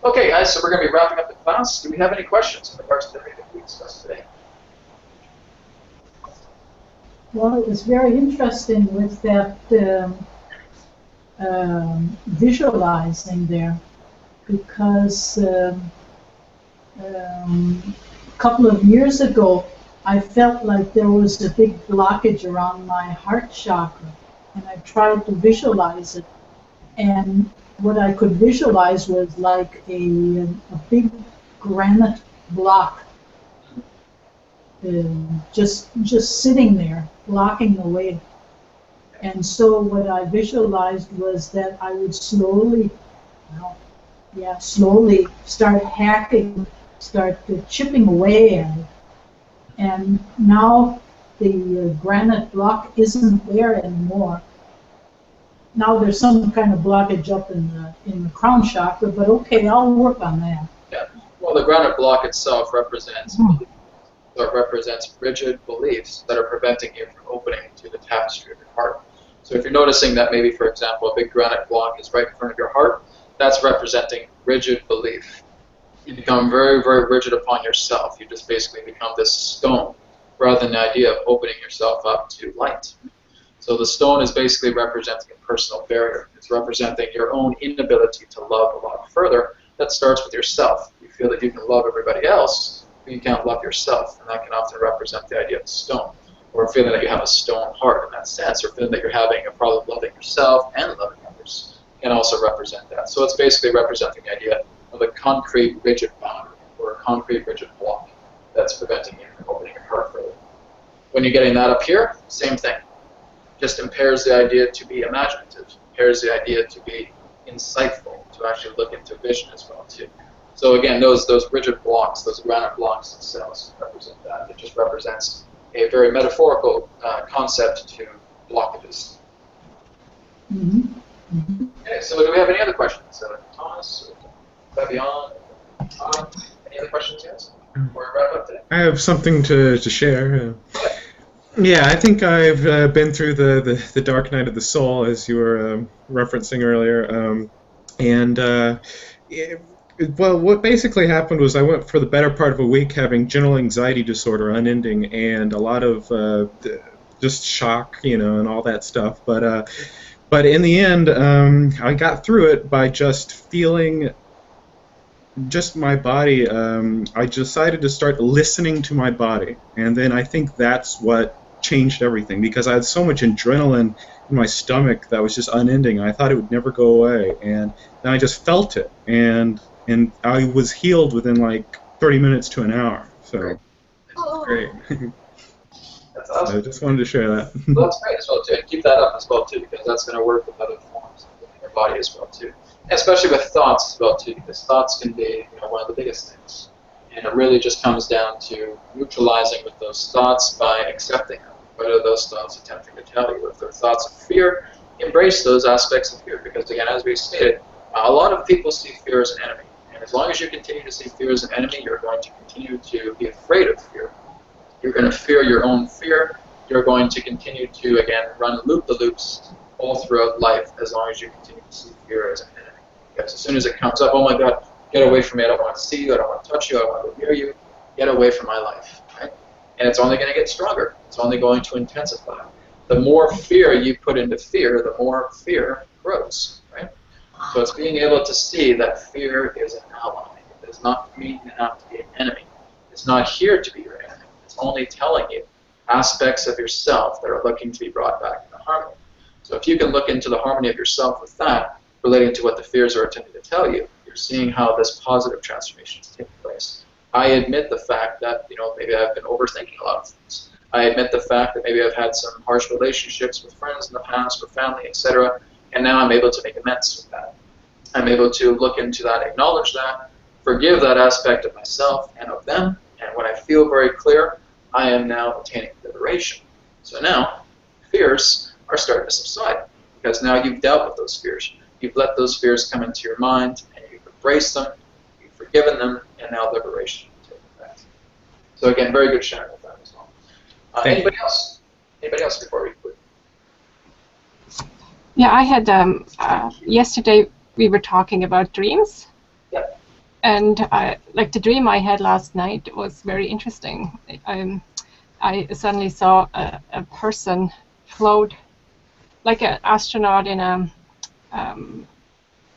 Okay, guys, so we're going to be wrapping up the class. Do we have any questions in regards to the that we discussed today? Well, it was very interesting with that visualizing there, because a couple of years ago, I felt like there was a big blockage around my heart chakra, and I tried to visualize it, and what I could visualize was like a big granite block, just sitting there, blocking the way. And so what I visualized was that I would slowly start hacking, start chipping away at it. And now the granite block isn't there anymore. Now there's some kind of blockage up in the crown chakra, but okay, I'll work on that. Yeah. Well, the granite block itself represents beliefs. So it represents rigid beliefs that are preventing you from opening to the tapestry of your heart. So if you're noticing that maybe, for example, a big granite block is right in front of your heart, that's representing rigid belief. You become very, very rigid upon yourself. You just basically become this stone rather than the idea of opening yourself up to light. So the stone is basically representing a personal barrier. It's representing your own inability to love a lot further. That starts with yourself. You feel that you can love everybody else, but you can't love yourself, and that can often represent the idea of the stone, or feeling that you have a stone heart in that sense, or feeling that you're having a problem loving yourself and loving others can also represent that. So it's basically representing the idea of a concrete, rigid boundary, or a concrete, rigid block that's preventing you from opening your heart further. When you're getting that up here, same thing. Just impairs the idea to be imaginative, impairs the idea to be insightful, to actually look into vision as well too. So again, those rigid blocks, those granite blocks themselves represent that. It just represents a very metaphorical concept to blockages. Okay, so do we have any other questions? Thomas, Fabian, Tom, any other questions yet? Before we wrap up today? I have something to share. Yeah, I think I've been through the dark night of the soul, as you were referencing earlier, well, what basically happened was I went for the better part of a week having general anxiety disorder, unending, and a lot of just shock, and all that stuff. But in the end, I got through it by just feeling just my body. I decided to start listening to my body, and then I think that's what changed everything, because I had so much adrenaline in my stomach that was just unending. I thought it would never go away, and then I just felt it, and I was healed within like 30 minutes to an hour. So that's great. That's awesome. I just wanted to share that. Well, that's great as well too. And keep that up as well too, because that's going to work with other forms of your body as well too, and especially with thoughts as well too, because thoughts can be one of the biggest things, and it really just comes down to neutralizing with those thoughts by accepting them. What are those thoughts attempting to tell you? If they're thoughts of fear, embrace those aspects of fear, because again, as we stated, a lot of people see fear as an enemy. And as long as you continue to see fear as an enemy, you're going to continue to be afraid of fear. You're going to fear your own fear. You're going to continue to, again, run loop-the-loops all throughout life as long as you continue to see fear as an enemy. Because as soon as it comes up, oh my God, get away from me, I don't want to see you, I don't want to touch you, I don't want to go near you, get away from my life. Right? And it's only going to get stronger. It's only going to intensify. The more fear you put into fear, the more fear grows. Right? So it's being able to see that fear is an ally. It does not mean you have to be an enemy. It's not here to be your enemy. It's only telling you aspects of yourself that are looking to be brought back into harmony. So if you can look into the harmony of yourself with that, relating to what the fears are attempting to tell you, you're seeing how this positive transformation is taking place. I admit the fact that, maybe I've been overthinking a lot of things. I admit the fact that maybe I've had some harsh relationships with friends in the past or family, etc., and now I'm able to make amends with that. I'm able to look into that, acknowledge that, forgive that aspect of myself and of them, and when I feel very clear, I am now attaining liberation. So now, fears are starting to subside, because now you've dealt with those fears. You've let those fears come into your mind, and you've embraced them, you've forgiven them, and now liberation is taking effect. So again, very good sharing with that as well. Anybody else? Anybody else before we conclude? Yeah, I had, yesterday we were talking about dreams. Yep. And the dream I had last night was very interesting. I suddenly saw a person float like an astronaut in a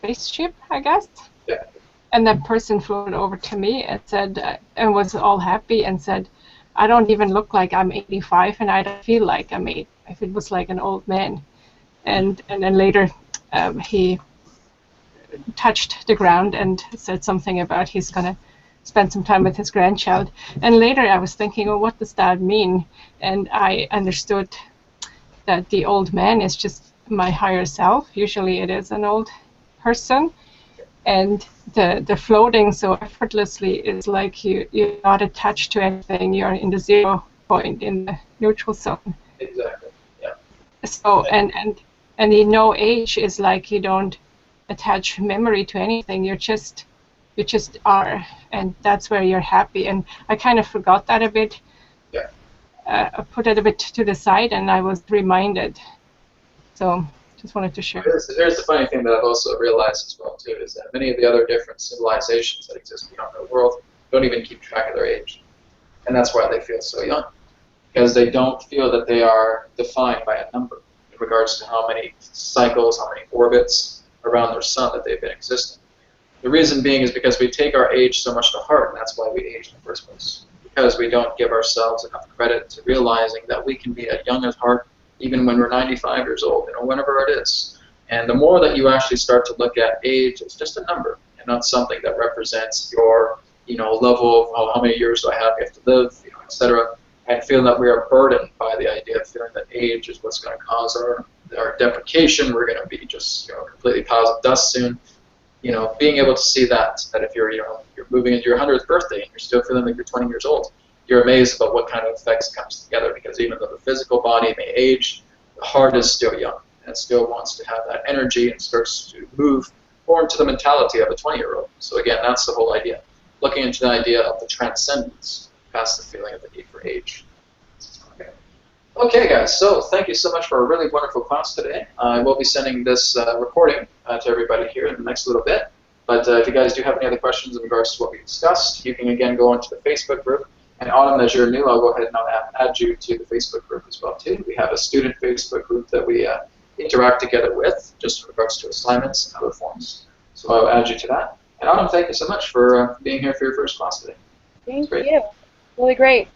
spaceship, I guess. Yeah. And that person floated over to me and said, and was all happy and said, I don't even look like I'm 85 and I don't feel like I'm 8. It was like an old man. And then later he touched the ground and said something about he's going to spend some time with his grandchild. And later I was thinking, oh, what does that mean? And I understood that the old man is just my higher self. Usually it is an old person. And the floating so effortlessly is like you're not attached to anything. You're in the 0 point, in the neutral zone. Exactly. Yeah. So and the no age is like you don't attach memory to anything. You just are, and that's where you're happy. And I kind of forgot that a bit. Yeah. I put it a bit to the side, and I was reminded. So just wanted to share. Here's the funny thing that I've also realized as well too, is that many of the other different civilizations that exist beyond our world don't even keep track of their age, and that's why they feel so young, because they don't feel that they are defined by a number in regards to how many cycles, how many orbits around their sun that they've been existing. The reason being is because we take our age so much to heart, and that's why we age in the first place. Because we don't give ourselves enough credit to realizing that we can be as young at heart even when we're 95 years old, whenever it is. And the more that you actually start to look at age as just a number and not something that represents your level of how many years do I have to live, etc., and feeling that we are burdened by the idea of feeling that age is what's going to cause our deprecation. We're going to be just completely piles of dust soon. Being able to see that if you're you're moving into your 100th birthday and you're still feeling like you're 20 years old, you're amazed about what kind of effects comes together, because even though the physical body may age, the heart is still young and it still wants to have that energy and starts to move more into the mentality of a 20-year-old. So again, that's the whole idea. Looking into the idea of the transcendence past the feeling of the need for age. Okay, guys, so thank you so much for a really wonderful class today. I will be sending this recording to everybody here in the next little bit. But if you guys do have any other questions in regards to what we discussed, you can again go into the Facebook group. And Autumn, as you're new, I'll go ahead and I'll add you to the Facebook group as well, too. We have a student Facebook group that we interact together with, just in regards to assignments and other forms. So I'll add you to that. And Autumn, thank you so much for being here for your first class today. Thank you. Really great.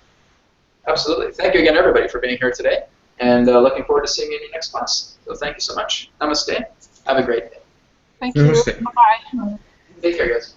Absolutely. Thank you again, everybody, for being here today. And looking forward to seeing you in your next class. So thank you so much. Namaste. Have a great day. Thank you. Namaste. Bye-bye. Take care, guys.